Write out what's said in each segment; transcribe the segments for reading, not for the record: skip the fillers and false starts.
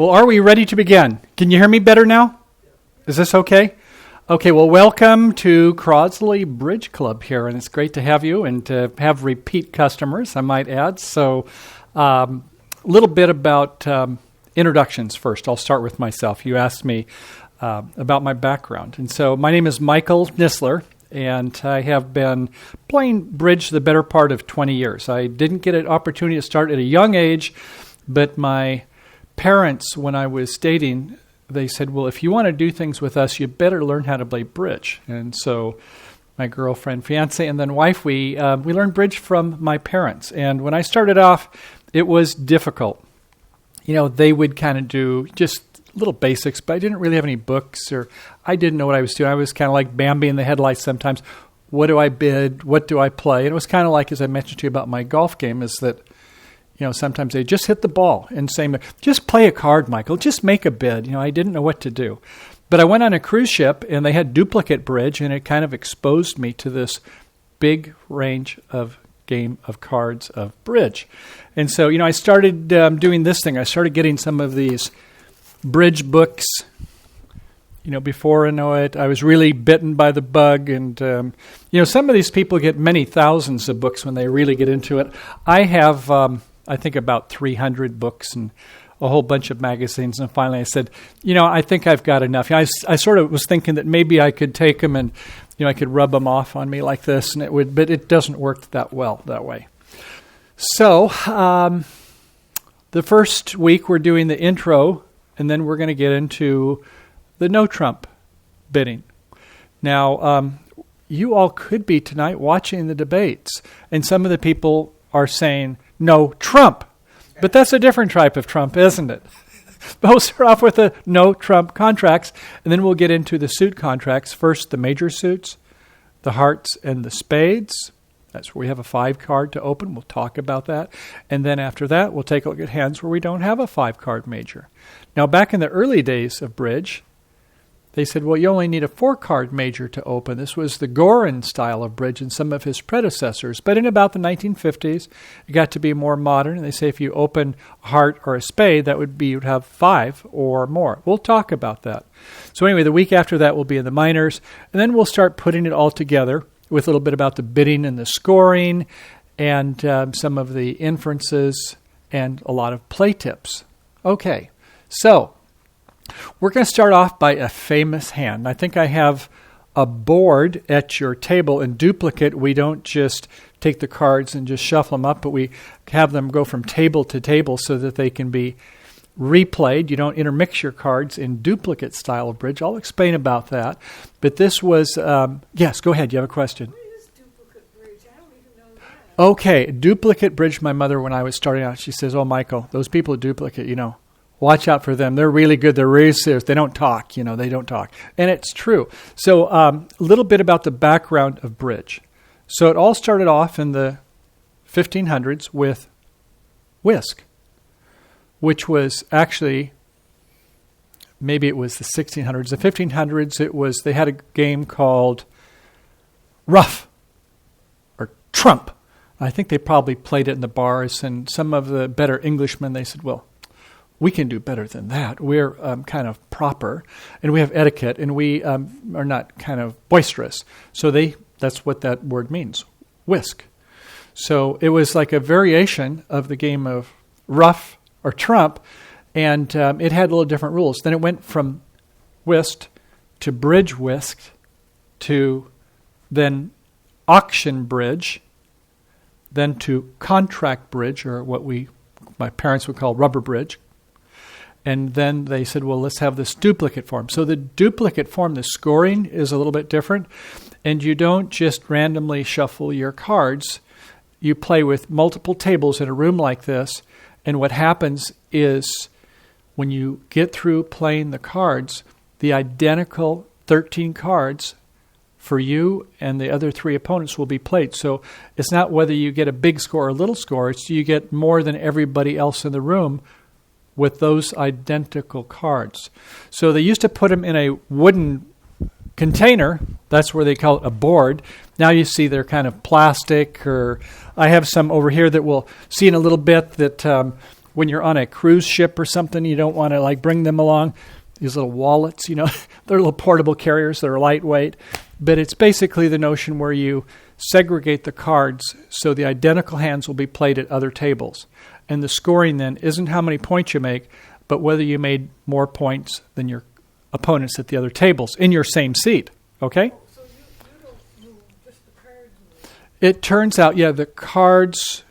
Well, are we ready to begin? Can you hear me better now? Is this okay? Okay, well, welcome to Crosley Bridge Club here, and it's great to have you and to have repeat customers, I might add. So a little bit about introductions first. I'll start with myself. You asked me about my background. And so my name is Michael Nissler, and I have been playing bridge the better part of 20 years. I didn't get an opportunity to start at a young age, but my parents, when I was dating, they said, well, if you want to do things with us, you better learn how to play bridge. And so my girlfriend, fiance, and then wife, we learned bridge from my parents. And when I started off, it was difficult. You know, they would kind of do just little basics, but I didn't really have any books, or I didn't know what I was doing. I was kind of like Bambi in the headlights sometimes. What do I bid? What do I play? And it was kind of like, as I mentioned to you about my golf game, is that, you know, sometimes they just hit the ball and say, just play a card, Michael. Just make a bid. You know, I didn't know what to do. But I went on a cruise ship, and they had duplicate bridge, and it kind of exposed me to this big range of game of cards of bridge. And so, you know, I started doing this thing. I started getting some of these bridge books. You know, before I know it, I was really bitten by the bug. And, you know, some of these people get many thousands of books when they really get into it. I have, I think, about 300 books and a whole bunch of magazines. And finally I said, you know, I think I've got enough. I sort of was thinking that maybe I could take them and, you know, I could rub them off on me like this, and it would, but it doesn't work that well that way. So the first week we're doing the intro, and then we're going to get into the no Trump bidding. Now, you all could be tonight watching the debates, and some of the people are saying, no Trump. But that's a different type of Trump, isn't it? But we'll start off with the no Trump contracts, and then we'll get into the suit contracts. First, the major suits, the hearts and the spades. That's where we have a 5-card to open. We'll talk about that. And then after that, we'll take a look at hands where we don't have a 5-card major. Now, back in the early days of bridge, they said, well, you only need a 4-card major to open. This was the Gorin style of bridge and some of his predecessors. But in about the 1950s, it got to be more modern. And they say if you open a heart or a spade, that would be you'd have 5 or more. We'll talk about that. So anyway, the week after that will be in the minors. And then we'll start putting it all together with a little bit about the bidding and the scoring and some of the inferences and a lot of play tips. Okay, so we're going to start off by a famous hand. I think I have a board at your table. In duplicate, we don't just take the cards and just shuffle them up, but we have them go from table to table so that they can be replayed. You don't intermix your cards in duplicate style of bridge. I'll explain about that. But this was, yes, go ahead. You have a question. What is duplicate bridge? I don't even know that. Okay, duplicate bridge. My mother, when I was starting out, she says, oh, Michael, those people at duplicate, you know, watch out for them. They're really good. They're really serious. They don't talk. You know, they don't talk. And it's true. So a little bit about the background of bridge. So it all started off in the 1500s with whisk, which was actually, maybe it was the 1600s. The 1500s, they had a game called Rough or Trump. I think they probably played it in the bars, and some of the better Englishmen, they said, well, we can do better than that. We're kind of proper, and we have etiquette, and we are not kind of boisterous. So that's what that word means, whisk. So it was like a variation of the game of Rough or Trump, and it had a little different rules. Then it went from whist to bridge whisk to then auction bridge, then to contract bridge, or what my parents would call rubber bridge. And then they said, well, let's have this duplicate form. So the duplicate form, the scoring is a little bit different. And you don't just randomly shuffle your cards. You play with multiple tables in a room like this. And what happens is when you get through playing the cards, the identical 13 cards for you and the other 3 opponents will be played. So it's not whether you get a big score or a little score. It's you get more than everybody else in the room with those identical cards. So they used to put them in a wooden container. That's where they call it a board. Now you see they're kind of plastic, or I have some over here that we'll see in a little bit that when you're on a cruise ship or something, you don't want to like bring them along. These little wallets, they're little portable carriers that are lightweight. But it's basically the notion where you segregate the cards so the identical hands will be played at other tables. And the scoring then isn't how many points you make, but whether you made more points than your opponents at the other tables in your same seat. Okay? So you don't move, just the cards move. It turns out, the cards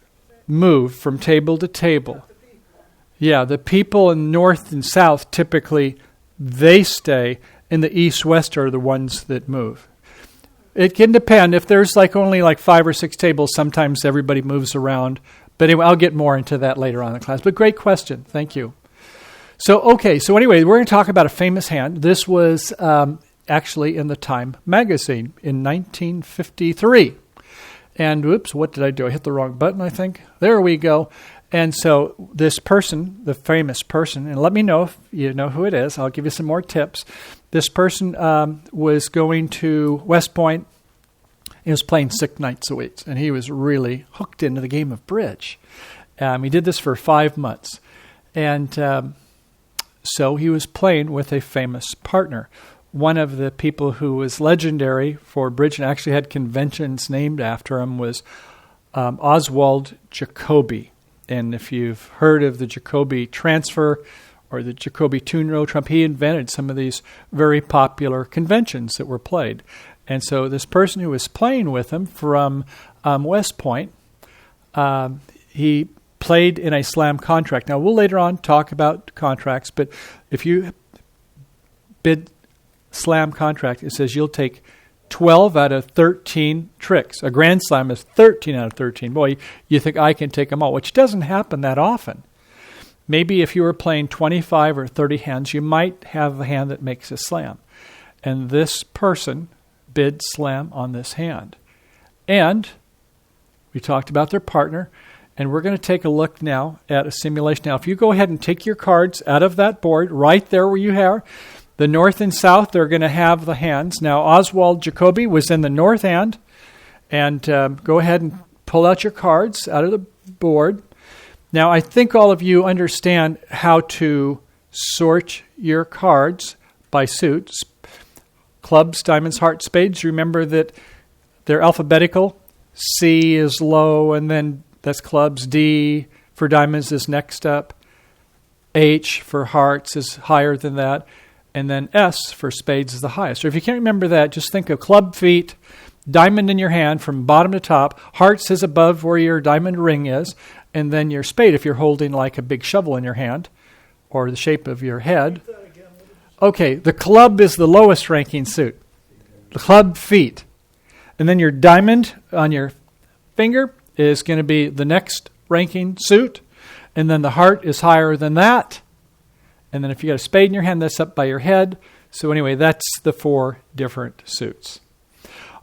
move from table to table. Yeah, the people in north and south typically, they stay, and the east-west are the ones that move. It can depend. If there's only 5 or 6 tables, sometimes everybody moves around. But anyway, I'll get more into that later on in the class. But great question. Thank you. So anyway, we're going to talk about a famous hand. This was actually in the Time magazine in 1953. And whoops, what did I do? I hit the wrong button, I think. There we go. And so this person, the famous person, and let me know if you know who it is. I'll give you some more tips. This person was going to West Point. He was playing 6 nights a week, and he was really hooked into the game of bridge. He did this for 5 months. And so he was playing with a famous partner. One of the people who was legendary for bridge and actually had conventions named after him was Oswald Jacoby. And if you've heard of the Jacoby transfer or the Jacoby two-row trump, he invented some of these very popular conventions that were played. And so this person who was playing with him from West Point, he played in a slam contract. Now, we'll later on talk about contracts, but if you bid slam contract, it says you'll take 12 out of 13 tricks. A grand slam is 13 out of 13. Boy, you think I can take them all, which doesn't happen that often. Maybe if you were playing 25 or 30 hands, you might have a hand that makes a slam. And this person bid slam on this hand. And we talked about their partner, and we're going to take a look now at a simulation. Now, if you go ahead and take your cards out of that board, right there where you are, the north and south, they're going to have the hands. Now, Oswald Jacoby was in the north hand. And go ahead and pull out your cards out of the board. Now, I think all of you understand how to sort your cards by suits. Clubs, diamonds, hearts, spades. Remember that they're alphabetical. C is low, and then that's clubs. D for diamonds is next up. H for hearts is higher than that. And then S for spades is the highest. So if you can't remember that, just think of club feet, diamond in your hand from bottom to top. Hearts is above where your diamond ring is. And then your spade if you're holding like a big shovel in your hand or the shape of your head. Okay, the club is the lowest ranking suit. The club feet. And then your diamond on your finger is going to be the next ranking suit. And then the heart is higher than that. And then if you got a spade in your hand, that's up by your head. So anyway, that's the 4 different suits.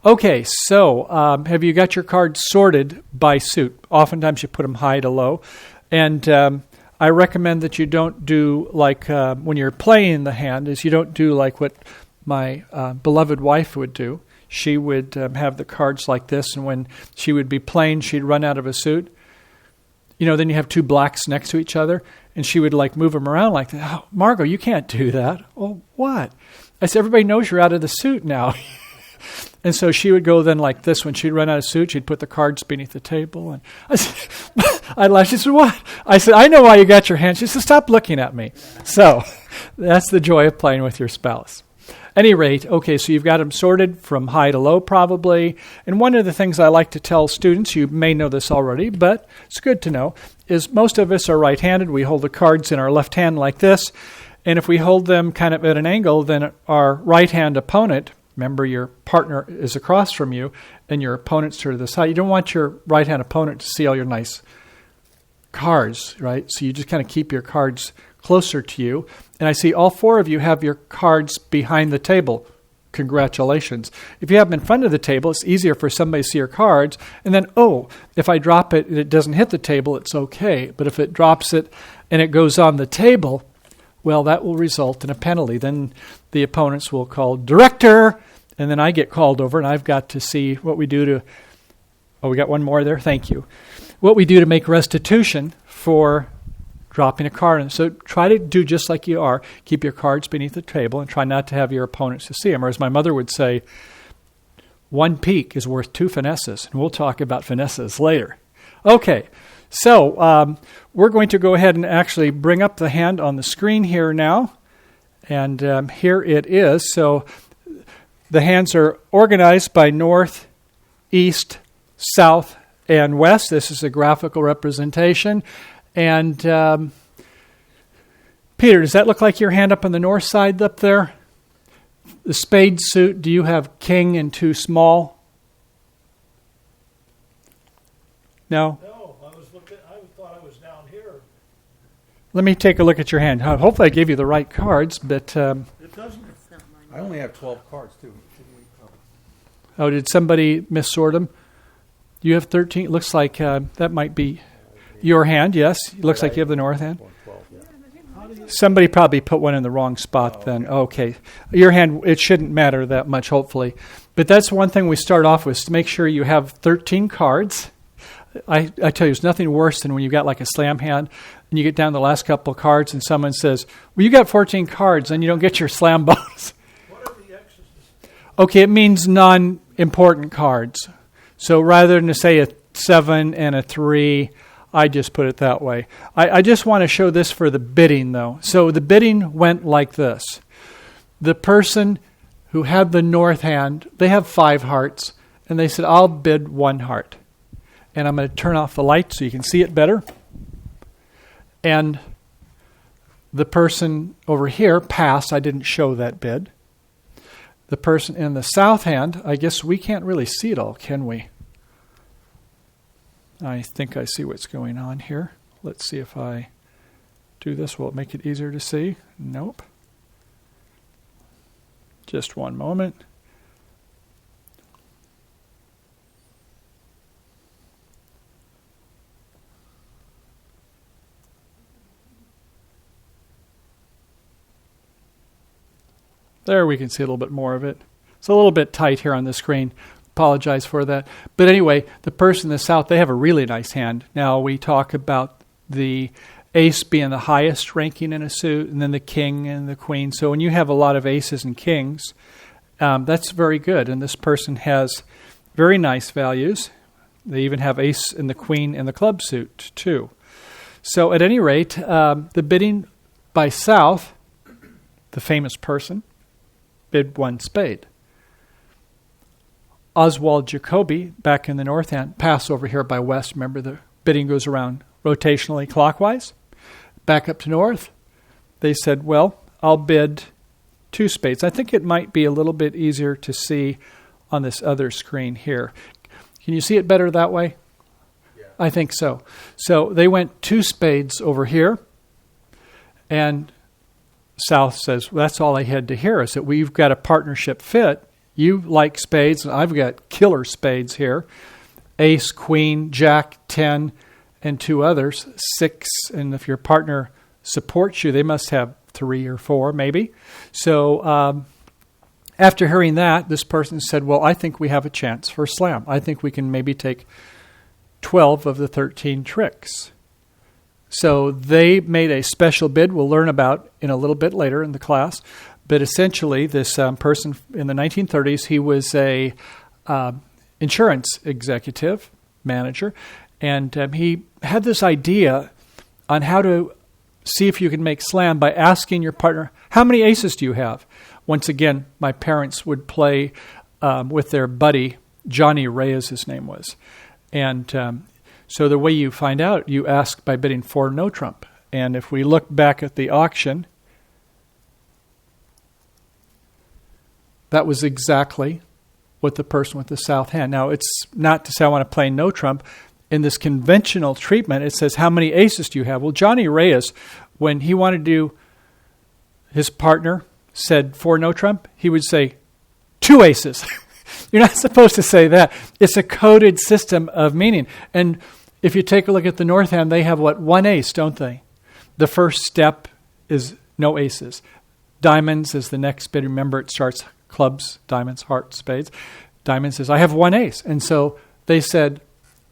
Okay, so have you got your cards sorted by suit? Oftentimes you put them high to low. And I recommend that you don't do like when you're playing the hand, is you don't do like what my beloved wife would do. She would have the cards like this, and when she would be playing, she'd run out of a suit. Then you have 2 blacks next to each other, and she would like move them around like that. Oh, Margot, you can't do that. Oh, what? I said, everybody knows you're out of the suit now. And so she would go then like this. When she'd run out of suit, she'd put the cards beneath the table. And I said, I laughed. She said, what? I said, I know why you got your hand. She said, stop looking at me. So that's the joy of playing with your spouse. Any rate, okay, so you've got them sorted from high to low probably. And one of the things I like to tell students, you may know this already, but it's good to know, is most of us are right-handed. We hold the cards in our left hand like this. And if we hold them kind of at an angle, then our right-hand opponent, remember your partner is across from you and your opponent's to the side. You don't want your right-hand opponent to see all your nice cards, right? So you just kind of keep your cards closer to you. And I see all 4 of you have your cards behind the table. Congratulations. If you have them in front of the table, it's easier for somebody to see your cards. And then, if I drop it and it doesn't hit the table, it's okay. But if it drops it and it goes on the table, well, that will result in a penalty. Then the opponents will call director, and then I get called over, and I've got to see what we do to... Oh, we got one more there? Thank you. What we do to make restitution for dropping a card. And so try to do just like you are. Keep your cards beneath the table and try not to have your opponents to see them. Or as my mother would say, one peek is worth two finesses. And we'll talk about finesses later. Okay, so we're going to go ahead and actually bring up the hand on the screen here now. And here it is. So the hands are organized by north, east, south, and west. This is a graphical representation. And Peter, does that look like your hand up on the north side up there? The spade suit, do you have king and two small? No? No, I thought I was down here. Let me take a look at your hand. Hopefully I gave you the right cards, but... It doesn't. I only have 12 cards, too. Oh, did somebody missort them? You have 13. It looks like that might be your hand, yes. It looks like you have the north hand. Somebody probably put one in the wrong spot then. Okay. Your hand, it shouldn't matter that much, hopefully. But that's one thing we start off with, is to make sure you have 13 cards. I tell you, there's nothing worse than when you've got like a slam hand and you get down the last couple of cards and someone says, well, you got 14 cards and you don't get your slam bonus. What are the X's? Okay, it means non-important cards. So rather than to say a 7 and a 3, I just put it that way. I just want to show this for the bidding, though. So the bidding went like this. The person who had the north hand, they have 5 hearts, and they said, I'll bid 1 heart. And I'm going to turn off the light so you can see it better. And the person over here passed. I didn't show that bid. The person in the south hand, I guess we can't really see it all, can we? I think I see what's going on here. Let's see if I do this. Will it make it easier to see? Nope. Just one moment. There we can see a little bit more of it. It's a little bit tight here on the screen. Apologize for that. But anyway, the person in the south, they have a really nice hand. Now we talk about the ace being the highest ranking in a suit, and then the king and the queen. So when you have a lot of aces and kings, that's very good. And this person has very nice values. They even have ace and the queen in the club suit too. So at any rate, the bidding by south, the famous person, bid 1 spade. Oswald Jacoby, back in the north hand, pass over here by west. Remember, the bidding goes around rotationally clockwise. Back up to north, they said, well, I'll bid 2 spades. I think it might be a little bit easier to see on this other screen here. Can you see it better that way? Yeah. I think so. So they went 2 spades over here, and South says, well, that's all I had to hear, is that we've got a partnership fit. You like spades, and I've got killer spades here. Ace, queen, jack, 10, and 2 others, 6. And if your partner supports you, they must have 3 or 4 maybe. So after hearing that, this person said, well, I think we have a chance for slam. I think we can maybe take 12 of the 13 tricks. So they made a special bid we'll learn about in a little bit later in the class. But essentially, this person in the 1930s, he was a insurance executive, manager, and he had this idea on how to see if you can make slam by asking your partner, how many aces do you have? Once again, my parents would play with their buddy, Johnny Reyes, his name was. And so the way you find out, you ask by bidding 4 no trump. And if we look back at the auction, that was exactly what the person with the south hand. Now, it's not to say I want to play no trump. In this conventional treatment, it says, how many aces do you have? Well, Johnny Reyes, when he wanted to do, his partner said 4 no trump, he would say 2 aces. You're not supposed to say that. It's a coded system of meaning. And if you take a look at the north hand, they have, 1 ace, don't they? The first step is no aces. Diamonds is the next bid. Remember, it starts clubs, diamonds, hearts, spades. Diamonds says, I have 1 ace. And so they said,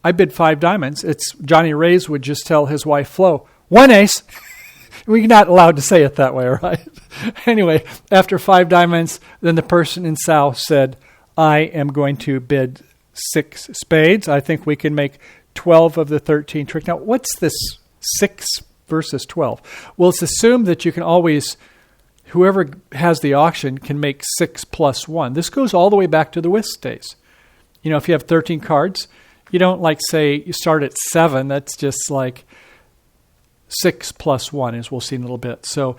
I bid 5 diamonds. It's Johnny Reyes would just tell his wife, Flo, One ace. We're not allowed to say it that way, right? Anyway, after 5 diamonds, then the person in south said, I am going to bid 6 spades. I think we can make 12 of the 13 tricks. Now, what's this 6 versus 12? Well, it's assumed that you can always, whoever has the auction can make 6 plus 1. This goes all the way back to the whist days. You know, if you have 13 cards, you don't like say you start at 7. That's just like 6 plus 1, as we'll see in a little bit. So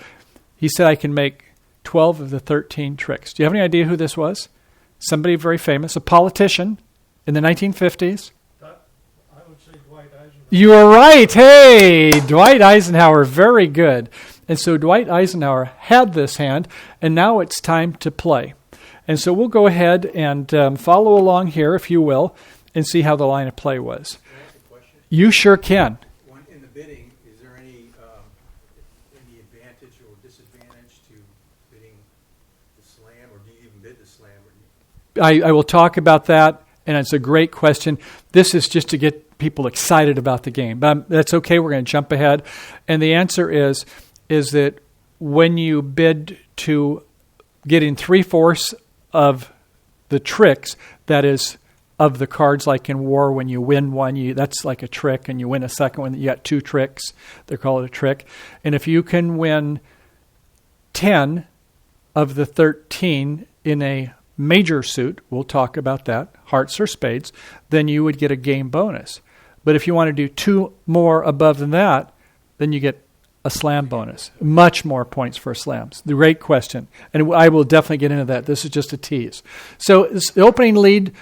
he said I can make 12 of the 13 tricks. Do you have any idea who this was? Somebody very famous, a politician in the 1950s. I would say Dwight Eisenhower. You are right. Hey, Dwight Eisenhower, very good. And so Dwight Eisenhower had this hand, and now it's time to play. And so we'll go ahead and follow along here, if you will, and see how the line of play was. Can I ask a question? You sure can. In the bidding, is there any advantage or disadvantage to bidding the slam, or do you even bid the slam? I will talk about that, and it's a great question. This is just to get people excited about the game. But that's okay. We're going to jump ahead. And the answer is that when you bid to get in 3/4 of the tricks, that is, of the cards, like in war, when you win one, that's like a trick, and you win a second one, you got 2 tricks. They call it a trick. And if you can win 10 of the 13 in a major suit, we'll talk about that, hearts or spades, then you would get a game bonus. But if you want to do 2 more above than that, then you get a slam bonus. Much more points for slams. The great question. And I will definitely get into that. This is just a tease. So the opening lead,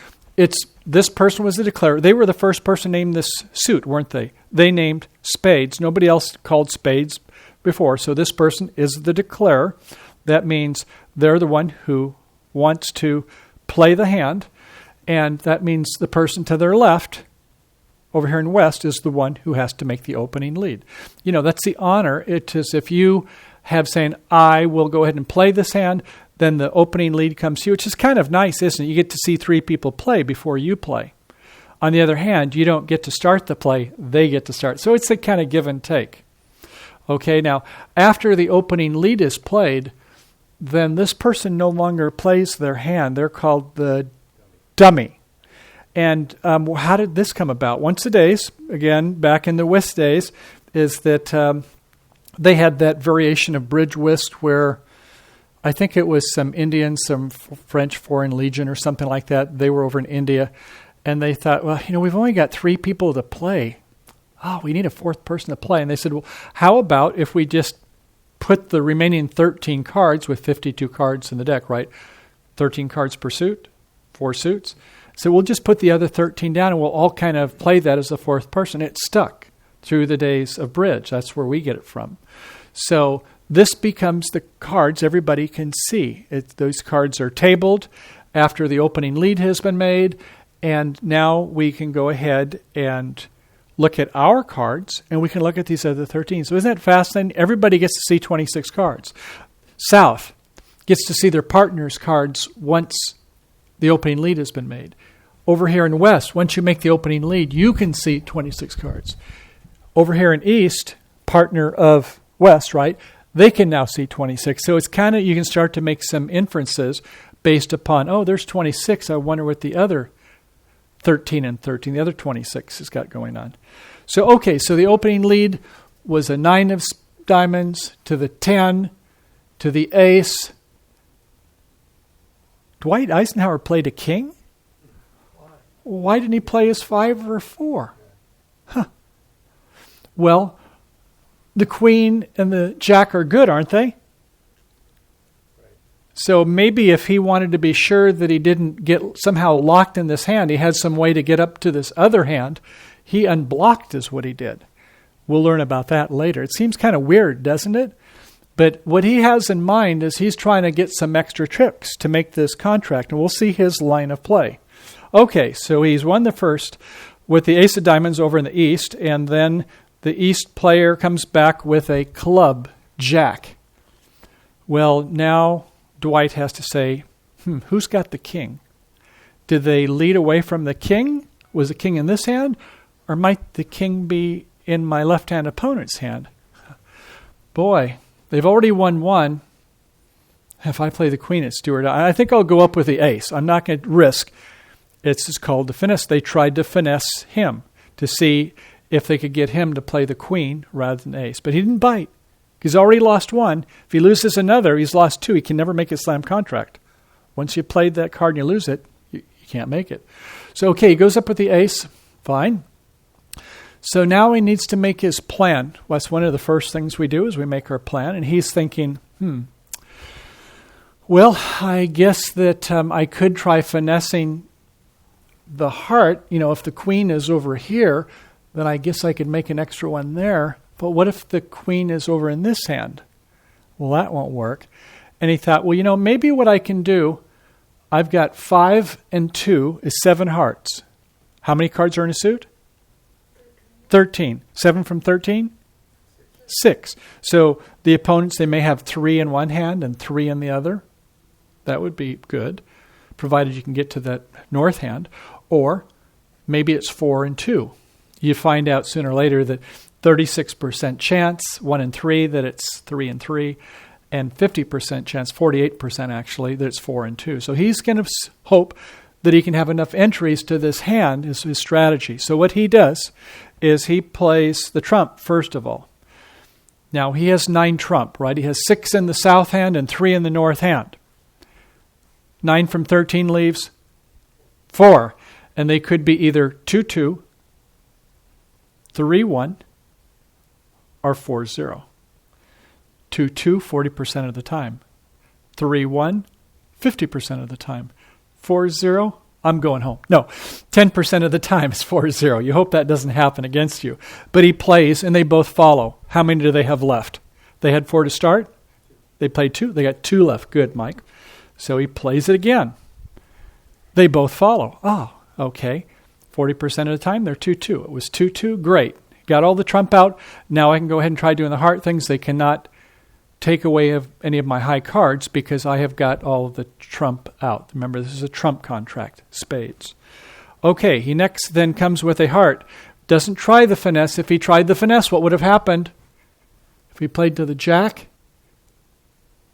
this person was the declarer. They were the first person named this suit, weren't they? They named spades. Nobody else called spades before. So this person is the declarer. That means they're the one who wants to play the hand, and that means the person to their left, over here in west, is the one who has to make the opening lead. You know, that's the honor. It is if you have saying, I will go ahead and play this hand, then the opening lead comes to you, which is kind of nice, isn't it? You get to see 3 people play before you play. On the other hand, you don't get to start the play, they get to start. So it's a kind of give and take. Okay, now, after the opening lead is played, then this person no longer plays their hand. They're called the dummy. And how did this come about? Once a days, again, back in the whist days, is that they had that variation of bridge whist where I think it was some Indians, some French Foreign Legion or something like that. They were over in India, and they thought, well, we've only got 3 people to play. Oh, we need a 4th person to play. And they said, well, how about if we just put the remaining 13 cards with 52 cards in the deck, right? 13 cards per suit, 4 suits. So we'll just put the other 13 down, and we'll all kind of play that as the 4th person. It stuck through the days of bridge. That's where we get it from. So this becomes the cards everybody can see. Those cards are tabled after the opening lead has been made, and now we can go ahead and look at our cards, and we can look at these other 13. So isn't that fascinating? Everybody gets to see 26 cards. South gets to see their partner's cards once the opening lead has been made. Over here in West, once you make the opening lead, you can see 26 cards. Over here in East, partner of West, right? They can now see 26. So it's kind of, you can start to make some inferences based upon, oh, there's 26. I wonder what the other 13 and 13, the other 26 has got going on. So, okay, so the opening lead was a 9 of diamonds to the 10 to the ace. Dwight Eisenhower played a king? Why didn't he play his 5 or 4? Huh. Well, the queen and the jack are good, aren't they? So maybe if he wanted to be sure that he didn't get somehow locked in this hand, he had some way to get up to this other hand, he unblocked is what he did. We'll learn about that later. It seems kind of weird, doesn't it? But what he has in mind is he's trying to get some extra tricks to make this contract, and we'll see his line of play. Okay, so he's won the first with the ace of diamonds over in the east, and then the east player comes back with a club, jack. Well, now Dwight has to say, who's got the king? Did they lead away from the king? Was the king in this hand? Or might the king be in my left-hand opponent's hand? boy, they've already won one. If I play the queen at steward, I think I'll go up with the ace. I'm not going to risk. It's called the finesse. They tried to finesse him to see if they could get him to play the queen rather than ace. But he didn't bite. He's already lost one. If he loses another, he's lost two. He can never make a slam contract. Once you played that card and you lose it, you can't make it. So, okay, he goes up with the ace. Fine. So now he needs to make his plan. That's one of the first things we do is we make our plan. And he's thinking, well, I guess that I could try finessing the heart. You know, if the queen is over here, then I guess I could make an extra one there. But what if the queen is over in this hand? Well, that won't work. And he thought, well, you know, maybe what I can do, I've got 5 and 2 is 7 hearts. How many cards are in a suit? 13. 7 from 13? 6. So the opponents, they may have 3 in one hand and 3 in the other. That would be good, provided you can get to that north hand. Or maybe it's 4 and 2. You find out sooner or later that 36% chance, 1 in 3, that it's 3 and 3, and 50% chance, 48% actually, that it's 4 and 2. So he's going to hope that he can have enough entries to this hand is his strategy. So what he does is he plays the trump first of all. Now he has 9 trump, right? He has 6 in the south hand and 3 in the north hand. 9 from 13 leaves 4. And they could be either 2-2, 3-1, or 4-0. 2-2, 40% of the time. 3-1, 50% of the time. 4-0, I'm going home. No, 10% of the time is 4-0. You hope that doesn't happen against you. But he plays, and they both follow. How many do they have left? They had 4 to start. They played 2. They got 2 left. Good, Mike. So he plays it again. They both follow. Oh, okay. 40% of the time, they're 2-2. It was 2-2. Great. Got all the trump out. Now I can go ahead and try doing the heart things. They cannot take away any of my high cards because I have got all of the trump out. Remember, this is a trump contract, spades. Okay, he next then comes with a heart. Doesn't try the finesse. If he tried the finesse, what would have happened? If he played to the jack,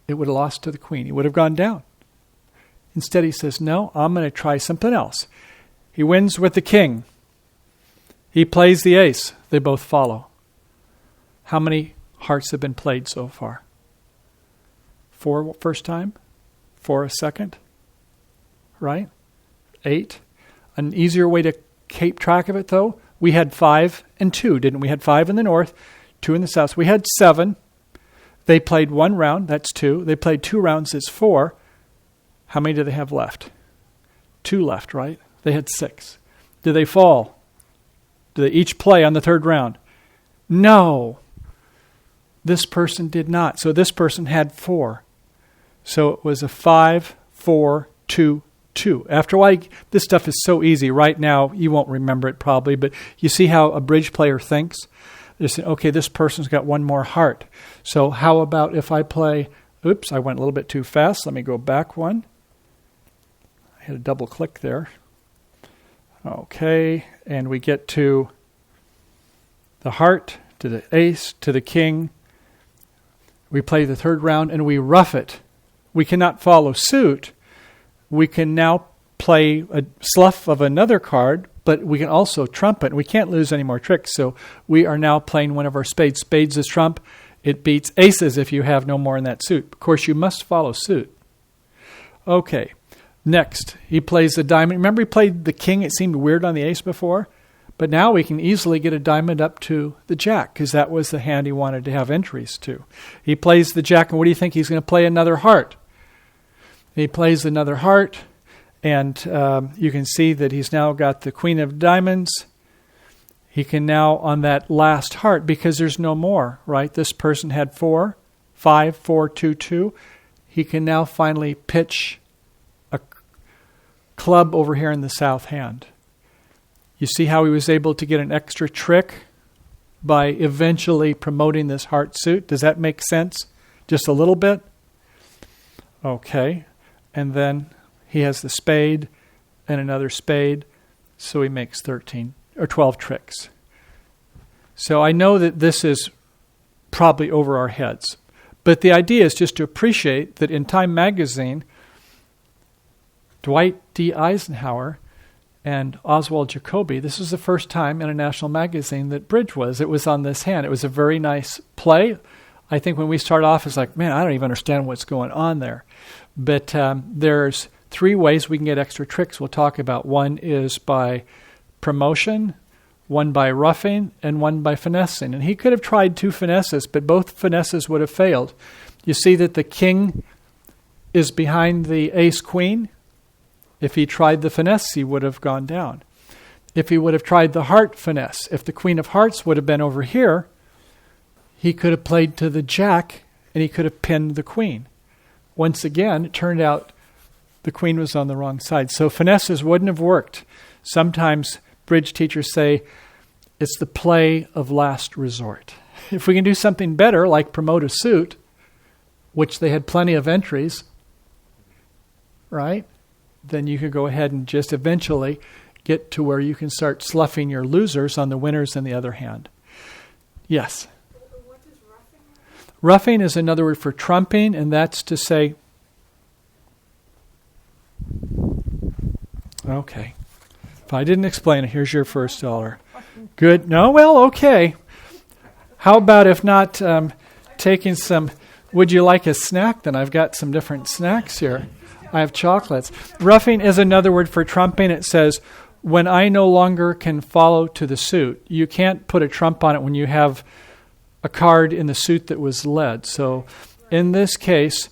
it would have lost to the queen. He would have gone down. Instead, he says, no, I'm going to try something else. He wins with the king. He plays the ace. They both follow. How many hearts have been played so far? 4 first time? 4 a second? Right? 8. An easier way to keep track of it, though, we had 5 and 2, didn't we? We had 5 in the north, 2 in the south. So we had 7. They played 1 round, that's 2. They played 2 rounds, it's 4. How many do they have left? 2 left, right? They had 6. Do they fall? Do they each play on the 3rd round? No. This person did not. So this person had 4. So it was a 5, 4, 2, 2. After a while, this stuff is so easy. Right now, you won't remember it probably, but you see how a bridge player thinks? They say, okay, this person's got 1 more heart. So how about if I play, oops, I went a little bit too fast. Let me go back 1. I had a double click there. Okay, and we get to the heart, to the ace, to the king. We play the 3rd round and we rough it. We cannot follow suit. We can now play a slough of another card, but we can also trump it. We can't lose any more tricks, so we are now playing one of our spades. Spades is trump. It beats aces if you have no more in that suit. Of course, you must follow suit. Okay. Next, he plays the diamond. Remember he played the king? It seemed weird on the ace before. But now we can easily get a diamond up to the jack because that was the hand he wanted to have entries to. He plays the jack, and what do you think? He's going to play another heart. He plays another heart, and you can see that he's now got the queen of diamonds. He can now, on that last heart, because there's no more, right? This person had 4, 5, 4, 2, 2. He can now finally pitch club over here in the south hand. You see how he was able to get an extra trick by eventually promoting this heart suit? Does that make sense? Just a little bit? Okay. And then he has the spade and another spade, so he makes 13 or 12 tricks. So I know that this is probably over our heads. But the idea is just to appreciate that in Time magazine, Dwight D. Eisenhower and Oswald Jacoby, this was the first time in a national magazine that bridge was. It was on this hand. It was a very nice play. I think when we start off, it's like, man, I don't even understand what's going on there. But there's 3 ways we can get extra tricks we'll talk about. One is by promotion, one by roughing, and one by finessing. And he could have tried 2 finesses, but both finesses would have failed. You see that the king is behind the ace-queen. If he tried the finesse, he would have gone down. If he would have tried the heart finesse, if the queen of hearts would have been over here, he could have played to the jack, and he could have pinned the queen. Once again, it turned out the queen was on the wrong side. So finesses wouldn't have worked. Sometimes bridge teachers say it's the play of last resort. If we can do something better, like promote a suit, which they had plenty of entries, right? Then you could go ahead and just eventually get to where you can start sloughing your losers on the winners in the other hand. Yes? What is roughing? Roughing is another word for trumping, and that's to say, okay. If I didn't explain it, here's your $1. Good. No? Well, okay. How about if not taking some, would you like a snack? Then I've got some different snacks here. I have chocolates. Roughing is another word for trumping. It says, when I no longer can follow to the suit. You can't put a trump on it when you have a card in the suit that was led. So in this case,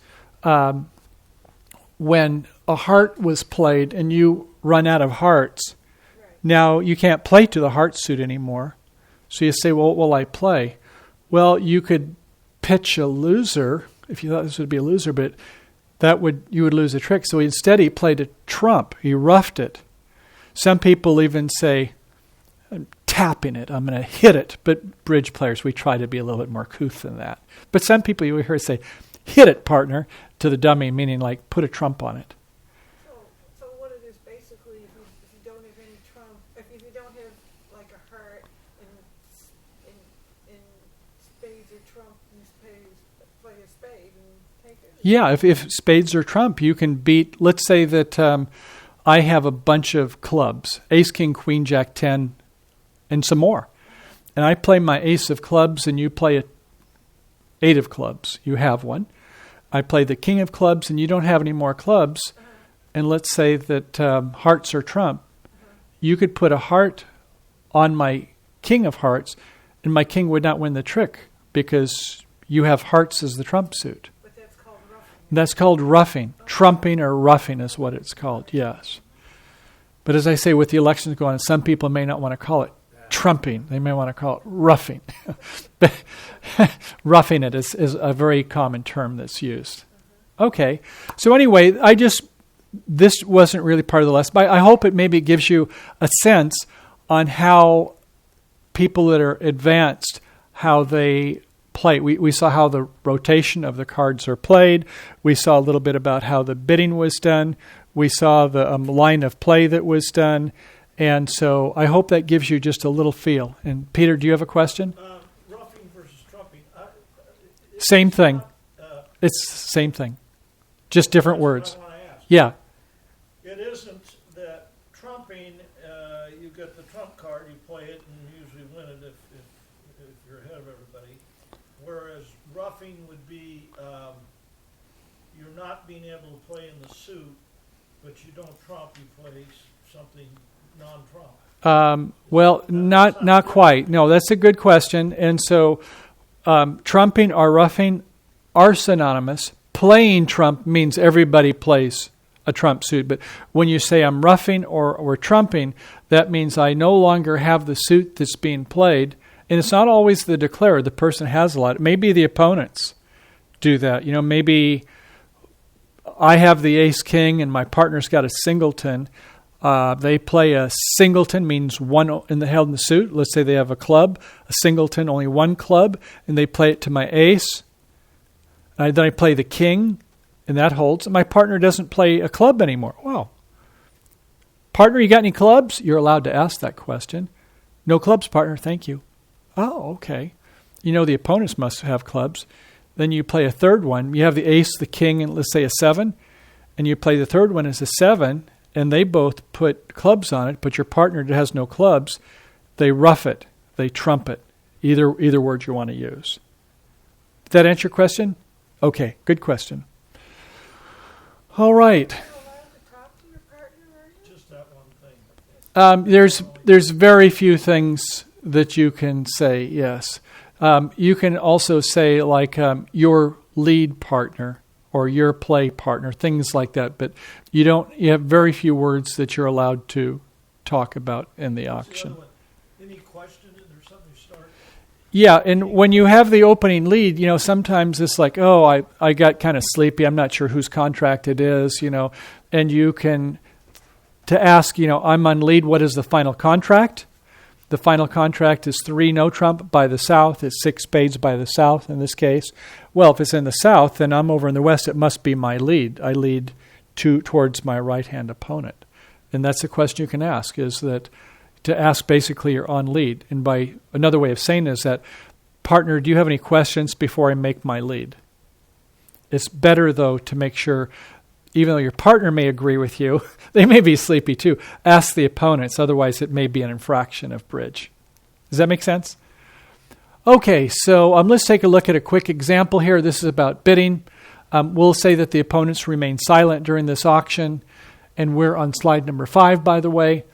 when a heart was played and you run out of hearts, now you can't play to the heart suit anymore. So you say, well, what will I play? Well, you could pitch a loser, if you thought this would be a loser, but you would lose a trick. So instead he played a trump. He roughed it. Some people even say, I'm tapping it, I'm going to hit it. But bridge players, we try to be a little bit more couth than that. But some people you hear say, hit it, partner, to the dummy, meaning like put a trump on it. So what it is basically, if you don't have any trump, if you don't have like a heart in spades or trump, you play a spade and take it. Yeah, if spades or trump, you can beat, let's say that I have a bunch of clubs, ace, king, queen, jack, 10, and some more. And I play my ace of clubs and you play a 8 of clubs. You have one. I play the king of clubs and you don't have any more clubs. And let's say that hearts are trump. You could put a heart on my king of hearts and my king would not win the trick because you have hearts as the trump suit. But that's called roughing. That's called roughing. Trumping or roughing is what it's called, yes. But as I say, with the elections going on, some people may not want to call it trumping. They may want to call it roughing. But roughing it is a very common term that's used. Okay. So anyway, this wasn't really part of the lesson, but I hope it maybe gives you a sense on how people that are advanced, how they play. We saw how the rotation of the cards are played. We saw a little bit about how the bidding was done. We saw the line of play that was done. And so I hope that gives you just a little feel. And Peter, do you have a question? Roughing versus trumping. Same thing. It's the same thing. Just different words. I want to ask. Yeah. It isn't that trumping, you get the trump card, you play it, and usually win it if you're ahead of everybody. Whereas roughing would be you're not being able to play in the suit, but you don't trump, you play something non-trump. Well, not quite. No, that's a good question. And so trumping or roughing are synonymous. Playing trump means everybody plays a trump suit. But when you say I'm roughing or trumping, that means I no longer have the suit that's being played. And it's not always the declarer. The person has a lot. Maybe the opponents do that. You know, maybe I have the ace-king and my partner's got a singleton. They play a singleton, means one in the held in the suit. Let's say they have a club, a singleton, only one club, and they play it to my ace. Then I play the king, and that holds. And my partner doesn't play a club anymore. Well, partner, you got any clubs? You're allowed to ask that question. No clubs, partner, thank you. Oh, okay. You know the opponents must have clubs. Then you play a third one. You have the ace, the king, and let's say a 7. And you play the third one as a 7, and they both put clubs on it, but your partner has no clubs. They rough it. They trump it. Either word you want to use. Did that answer your question? Okay, good question. All right. Are you allowed to talk to your partner, are you? Just that one thing. There's very few things that you can say, yes. You can also say like your lead partner or your play partner, things like that. But you have very few words that you're allowed to talk about in the auction. Any question? Is there something to start? Yeah, and when you have the opening lead, sometimes it's like, oh, I got kind of sleepy. I'm not sure whose contract it is, and you can, to ask, I'm on lead, what is the final contract? The final contract is 3 no trump by the south. It's 6 spades by the south in this case. Well, if it's in the south, then I'm over in the west. It must be my lead. I lead towards my right-hand opponent. And that's a question you can ask, is that to ask basically you're on lead. And by another way of saying is that, partner, do you have any questions before I make my lead? It's better, though, to make sure, even though your partner may agree with you, they may be sleepy too, ask the opponents. Otherwise, it may be an infraction of bridge. Does that make sense? Okay, so let's take a look at a quick example here. This is about bidding. We'll say that the opponents remain silent during this auction. And we're on slide number 5, by the way.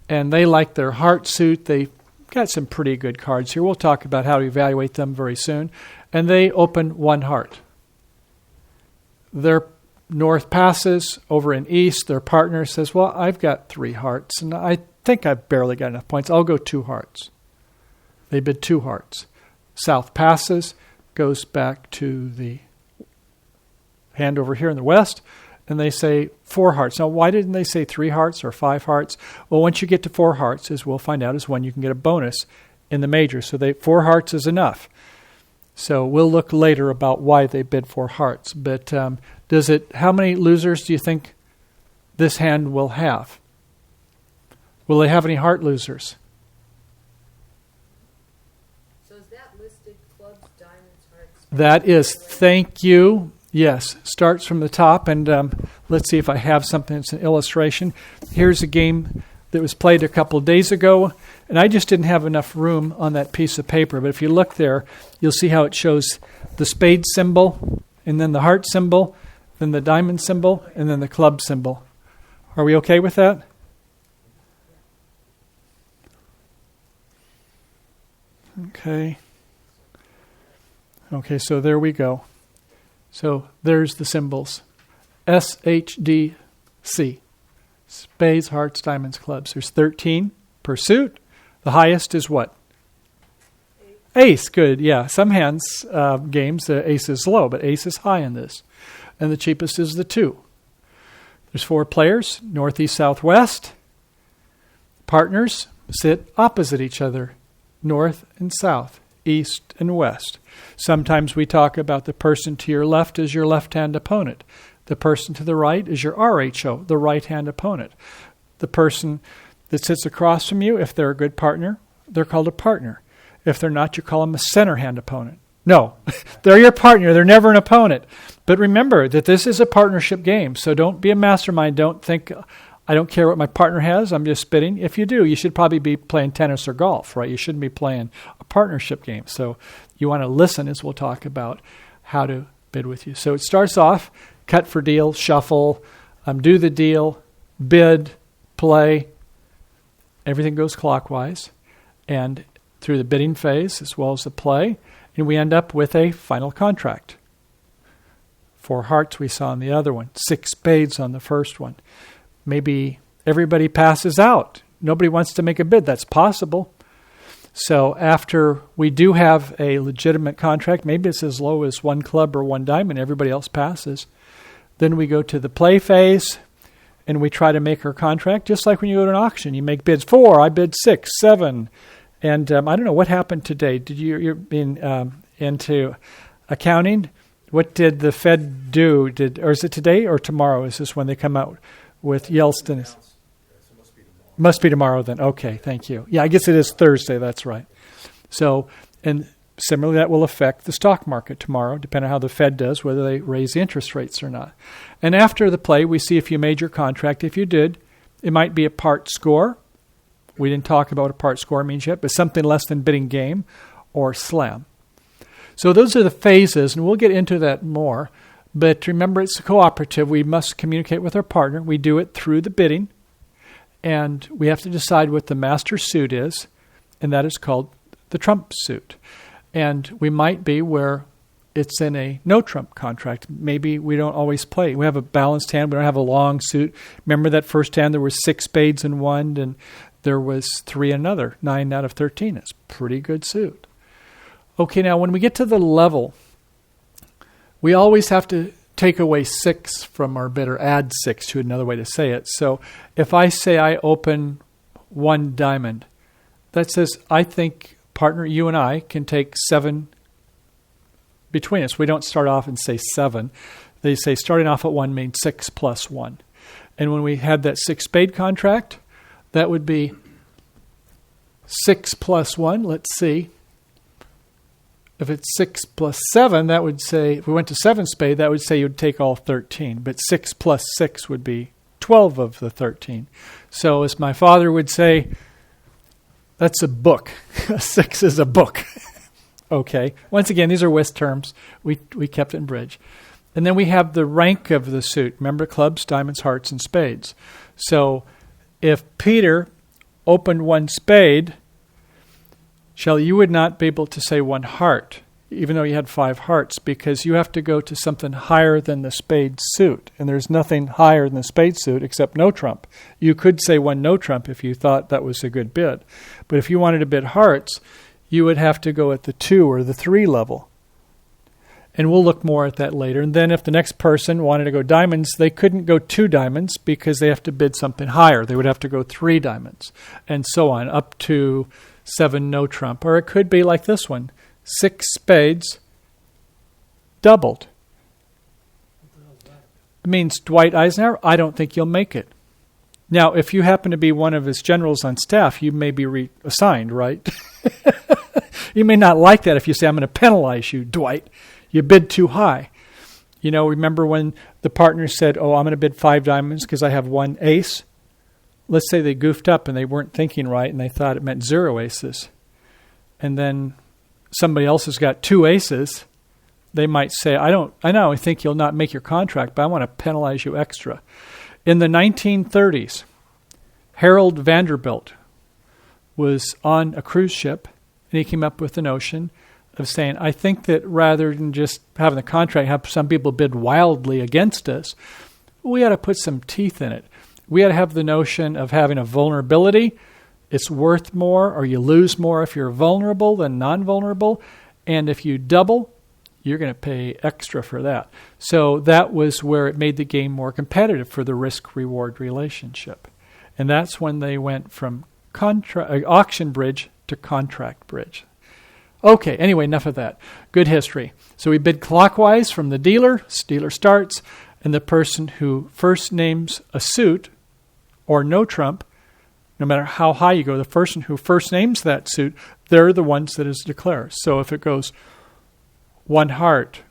And they like their heart suit. They got some pretty good cards here. We'll talk about how to evaluate them very soon. And they open 1 heart. Their north passes over in east. Their partner says, well, I've got 3 hearts, and I think I've barely got enough points. I'll go 2 hearts. They bid 2 hearts. South passes, goes back to the hand over here in the west, and they say 4 hearts. Now, why didn't they say 3 hearts or 5 hearts? Well, once you get to 4 hearts, as we'll find out, is when you can get a bonus in the major. So 4 hearts is enough. So we'll look later about why they bid 4 hearts. But how many losers do you think this hand will have? Will they have any heart losers? So is that listed clubs, diamonds, hearts? That is, thank you. Yes, starts from the top. And let's see if I have something that's an illustration. Here's a game that was played a couple of days ago. And I just didn't have enough room on that piece of paper. But if you look there, you'll see how it shows the spade symbol, and then the heart symbol, then the diamond symbol, and then the club symbol. Are we okay with that? Okay. Okay, so there we go. So there's the symbols. SHDC. Spades, hearts, diamonds, clubs. There's 13 per suit. The highest is what? Ace. Good, yeah. Some hands, games, the ace is low, but ace is high in this. And the cheapest is the 2. There's 4 players, north, east, south, west. Partners sit opposite each other, north and south, east and west. Sometimes we talk about the person to your left as your left-hand opponent. The person to the right is your RHO, the right-hand opponent. The person that sits across from you, if they're a good partner, they're called a partner. If they're not, you call them a center-hand opponent. No, they're your partner. They're never an opponent. But remember that this is a partnership game, so don't be a mastermind. Don't think, I don't care what my partner has, I'm just spitting. If you do, you should probably be playing tennis or golf, right? You shouldn't be playing a partnership game. So you want to listen as we'll talk about how to bid with you. So it starts off, cut for deal, shuffle, do the deal, bid, play. Everything goes clockwise and through the bidding phase as well as the play. And we end up with a final contract. 4 hearts we saw on the other one. 6 spades on the first one. Maybe everybody passes out. Nobody wants to make a bid. That's possible. So after we do have a legitimate contract, maybe it's as low as 1 club or 1 diamond, everybody else passes. Then we go to the play phase, and we try to make our contract, just like when you go to an auction. You make bids 4, I bid 6, 7. And I don't know, what happened today? You're being into accounting? What did the Fed do? Or is it today or tomorrow? Is this when they come out with Yeltsin? Must be tomorrow then. Okay, thank you. Yeah, I guess it is Thursday. That's right. So, and similarly, that will affect the stock market tomorrow, depending on how the Fed does, whether they raise the interest rates or not. And after the play, we see if you made your contract. If you did, it might be a part score. We didn't talk about what a part score means yet, but something less than bidding game or slam. So those are the phases, and we'll get into that more. But remember, it's a cooperative. We must communicate with our partner. We do it through the bidding, and we have to decide what the master suit is, and that is called the trump suit. And we might be where it's in a no-trump contract. Maybe we don't always play. We have a balanced hand. We don't have a long suit. Remember that first hand, there was 6 spades in one, and there was 3 in another. 9 out of 13. It's a pretty good suit. Okay, now when we get to the level, we always have to take away 6 from our bid, or add 6 to another way to say it. So if I say I open 1 diamond, that says I think, partner, you and I can take 7 between us. We don't start off and say 7. They say starting off at 1 means 6 plus 1. And when we had that 6 spade contract, that would be 6 plus 1. Let's see. If it's 6 plus 7, that would say, if we went to 7 spade, that would say you'd take all 13. But 6 plus 6 would be 12 of the 13. So as my father would say, that's a book. 6 is a book. Okay. Once again, these are West terms. We kept it in bridge. And then we have the rank of the suit. Remember, clubs, diamonds, hearts, and spades. So if Peter opened 1 spade, Shelley, you would not be able to say 1 heart, even though you had 5 hearts, because you have to go to something higher than the spade suit. And there's nothing higher than the spade suit except no trump. You could say 1 no trump if you thought that was a good bid. But if you wanted to bid hearts, you would have to go at the 2 or the 3 level. And we'll look more at that later. And then if the next person wanted to go diamonds, they couldn't go 2 diamonds because they have to bid something higher. They would have to go 3 diamonds, and so on, up to 7 no trump. Or it could be like this one, 6 spades doubled. It means Dwight Eisenhower, I don't think you'll make it. Now, if you happen to be one of his generals on staff, you may be reassigned, right? You may not like that if you say, I'm going to penalize you, Dwight. You bid too high. You know, remember when the partner said, I'm going to bid 5 diamonds because I have 1 ace? Let's say they goofed up and they weren't thinking right and they thought it meant 0 aces. And then somebody else has got 2 aces. They might say, I think you'll not make your contract, but I want to penalize you extra. In the 1930s, Harold Vanderbilt was on a cruise ship, and he came up with the notion of saying, I think that rather than just having the contract have some people bid wildly against us, we ought to put some teeth in it. We ought to have the notion of having a vulnerability. It's worth more, or you lose more if you're vulnerable than non-vulnerable. And if you double, you're going to pay extra for that. So that was where it made the game more competitive for the risk-reward relationship. And that's when they went from auction bridge to contract bridge. Okay, anyway, enough of that. Good history. So we bid clockwise from the dealer. Dealer starts, and the person who first names a suit or no trump, no matter how high you go, the person who first names that suit, they're the ones that is declared. So if it goes 1 heart,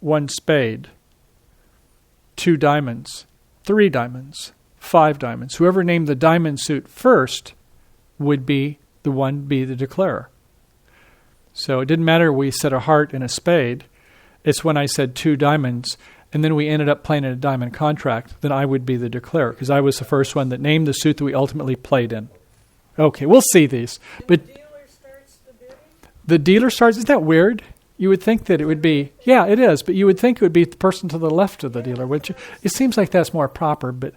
1 spade, 2 diamonds, 3 diamonds, 5 diamonds, whoever named the diamond suit first would be the declarer. So it didn't matter we said a heart and a spade. It's when I said 2 diamonds, and then we ended up playing in a diamond contract, then I would be the declarer, because I was the first one that named the suit that we ultimately played in. Okay, we'll see these. But the dealer starts the bidding? The dealer starts, isn't that weird? You would think that it would be, yeah, it is, but you would think it would be the person to the left of the dealer, which it seems like that's more proper, but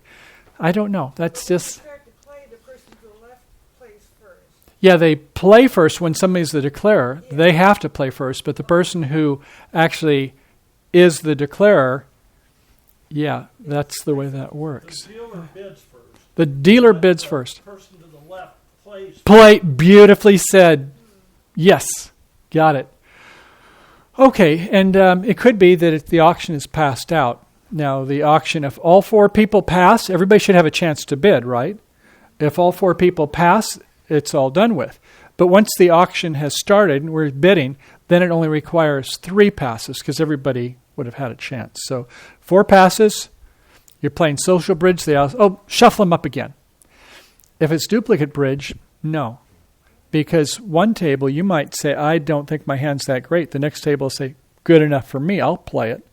I don't know. That's just... The person to the left plays first. Yeah, they play first when somebody's the declarer. Yeah. They have to play first, but the person who actually is the declarer, yeah, that's the way that works. The dealer bids first. The dealer bids first. The person to the left plays first. Beautifully said. Yes, got it. Okay, and it could be that if the auction is passed out. Now, the auction, if all 4 people pass, everybody should have a chance to bid, right? If all 4 people pass, it's all done with. But once the auction has started and we're bidding, then it only requires 3 passes because everybody would have had a chance. So 4 passes, you're playing social bridge, they ask, shuffle them up again. If it's duplicate bridge, no. Because one table, you might say, I don't think my hand's that great. The next table will say, good enough for me, I'll play it.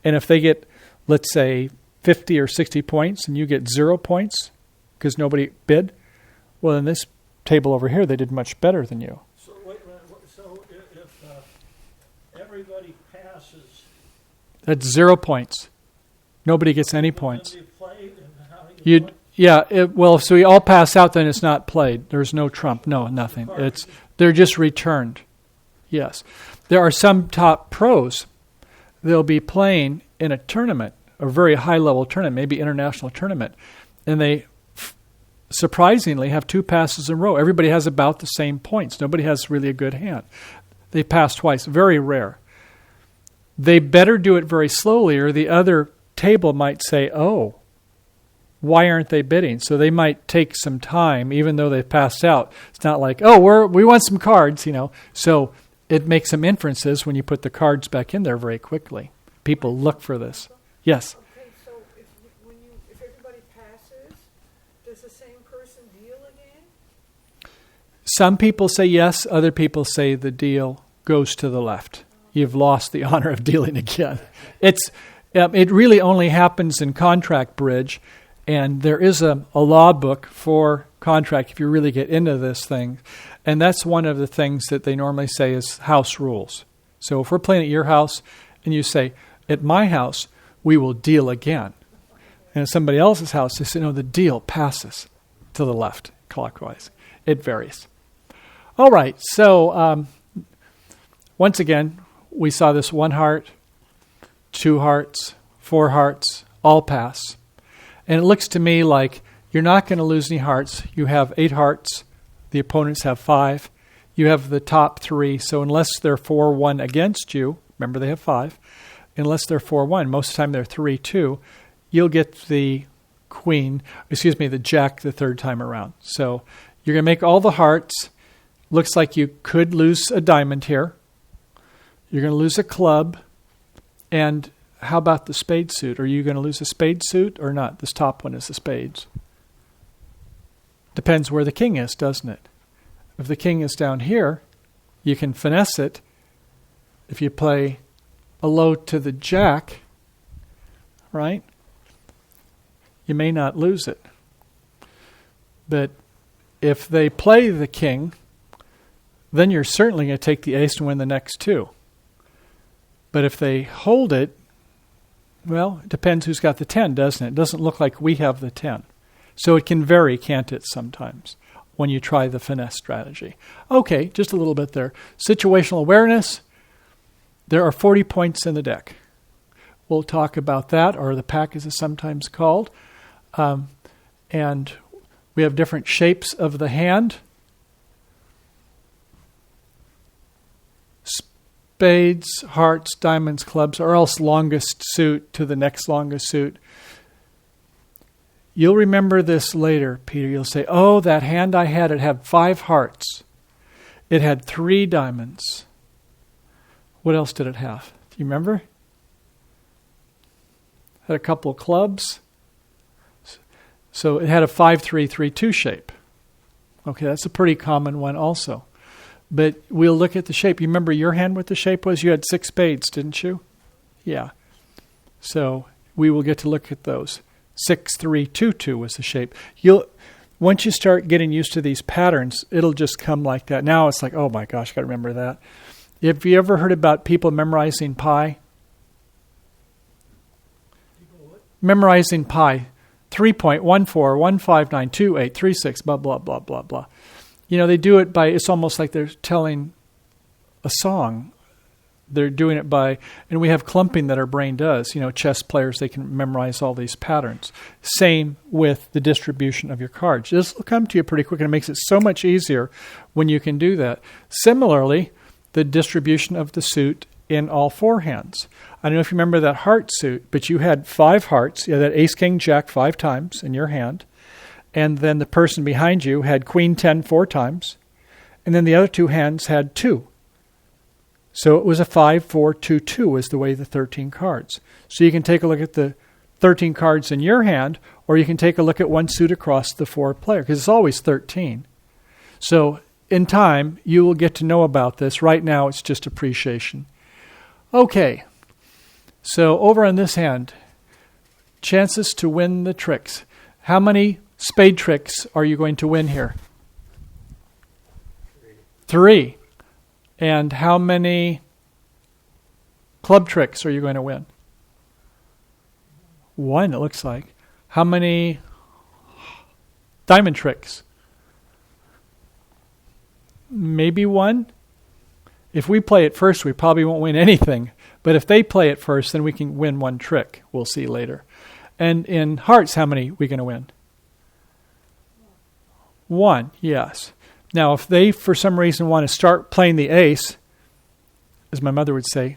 And if they get, let's say, 50 or 60 points and you get 0 points because nobody bid, well, in this table over here, they did much better than you. So wait a minute. So if everybody passes, That's 0 points. Nobody gets any points. then they play, and how do you play? So we all pass out, then it's not played. There's no trump. No, nothing. They're just returned. Yes. There are some top pros. They'll be playing in a tournament, a very high-level tournament, maybe international tournament, and they surprisingly have 2 passes in a row. Everybody has about the same points. Nobody has really a good hand. They pass twice. Very rare. They better do it very slowly, or the other table might say, why aren't they bidding? So they might take some time, even though they've passed out. It's not like, we want some cards, So it makes some inferences when you put the cards back in there very quickly. People look for this. Yes? Okay, so if everybody passes, does the same person deal again? Some people say yes. Other people say the deal goes to the left. You've lost the honor of dealing again. It really only happens in contract bridge. And there is a law book for contract if you really get into this thing. And that's one of the things that they normally say is house rules. So if we're playing at your house and you say, at my house, we will deal again. And at somebody else's house, they say, no, the deal passes to the left, clockwise. It varies. All right, so once again, we saw this 1 heart, 2 hearts, 4 hearts, all pass. And it looks to me like you're not going to lose any hearts. You have 8 hearts. The opponents have 5. You have the top 3. So unless they're 4-1 against you, remember they have 5. Unless they're 4-1, most of the time they're 3-2, you'll get the the jack the third time around. So you're going to make all the hearts. Looks like you could lose a diamond here. You're going to lose a club. And how about the spade suit? Are you going to lose a spade suit or not? This top one is the spades. Depends where the king is, doesn't it? If the king is down here, you can finesse it. If you play a low to the jack, right? You may not lose it. But if they play the king, then you're certainly going to take the ace and win the next 2. But if they hold it, well, it depends who's got the 10, doesn't it? It doesn't look like we have the 10. So it can vary, can't it, sometimes, when you try the finesse strategy. Okay, just a little bit there. Situational awareness. There are 40 points in the deck. We'll talk about that, or the pack as it's sometimes called. And we have different shapes of the hand. Spades, hearts, diamonds, clubs, or else longest suit to the next longest suit. You'll remember this later, Peter. You'll say, that hand I had, it had 5 hearts. It had 3 diamonds. What else did it have? Do you remember? Had a couple of clubs. So it had a 5-3-3-2 shape. Okay, that's a pretty common one also. But we'll look at the shape. You remember your hand what the shape was? You had 6 spades, didn't you? Yeah. So we will get to look at those. 6-3-2-2 was the shape. Once you start getting used to these patterns, it'll just come like that. Now it's like, oh my gosh, got to remember that. Have you ever heard about people memorizing pi? Memorizing pi. 3.1415928836, blah, blah, blah, blah, blah. They do it by, it's almost like they're telling a song. They're doing it by, and we have clumping that our brain does. Chess players, they can memorize all these patterns. Same with the distribution of your cards. This will come to you pretty quick, and it makes it so much easier when you can do that. Similarly, the distribution of the suit in all 4 hands. I don't know if you remember that heart suit, but you had 5 hearts. You had that ace, king, jack 5 times in your hand. And then the person behind you had queen 10 4 times. And then the other 2 hands had 2. So it was a 5-4-2-2 is the way the 13 cards. So you can take a look at the 13 cards in your hand, or you can take a look at one suit across the 4 player, because it's always 13. So in time, you will get to know about this. Right now, it's just appreciation. Okay, so over on this hand, chances to win the tricks. How many spade tricks are you going to win here? 3. And how many club tricks are you going to win? 1, it looks like. How many diamond tricks? Maybe 1. If we play it first, we probably won't win anything. But if they play it first, then we can win 1 trick. We'll see later. And in hearts, how many are we going to win? 1, yes. Now, if they, for some reason, want to start playing the ace, as my mother would say,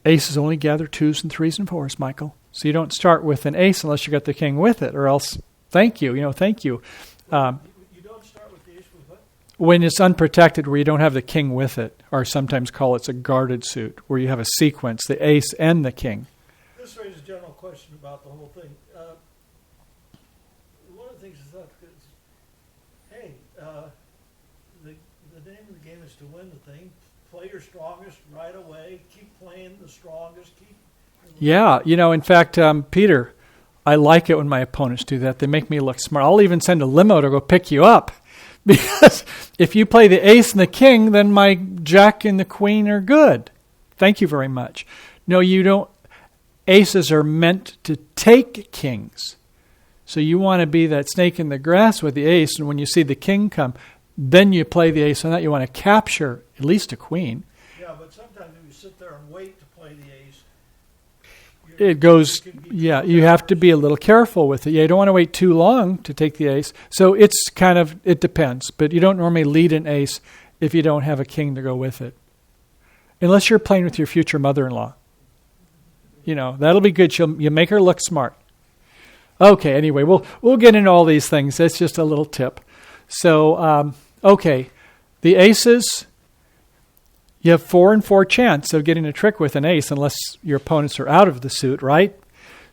aces only gather 2s and 3s and 4s, Michael. So you don't start with an ace unless you got the king with it, or else, thank you, thank you. You don't start with the ace with what? When it's unprotected, where you don't have the king with it, or sometimes call it a guarded suit, where you have a sequence, the ace and the king. This raises a general question about the whole thing. One of the things is that, hey, the name of the game is to win the thing. Play your strongest right away. Keep playing the strongest. Yeah, in fact, Peter, I like it when my opponents do that. They make me look smart. I'll even send a limo to go pick you up. Because if you play the ace and the king, then my jack and the queen are good. Thank you very much. No, you don't. Aces are meant to take kings. So you want to be that snake in the grass with the ace, and when you see the king come, then you play the ace on that. You want to capture at least a queen. Yeah, but sometimes if you sit there and wait to play the ace, it goes, yeah, you have to be a little careful with it. Yeah, you don't want to wait too long to take the ace. So it's kind of, it depends. But you don't normally lead an ace if you don't have a king to go with it. Unless you're playing with your future mother-in-law. That'll be good. You make her look smart. Okay, anyway, we'll get into all these things. That's just a little tip. So, okay, the aces, you have 4 and 4 chance of getting a trick with an ace unless your opponents are out of the suit, right?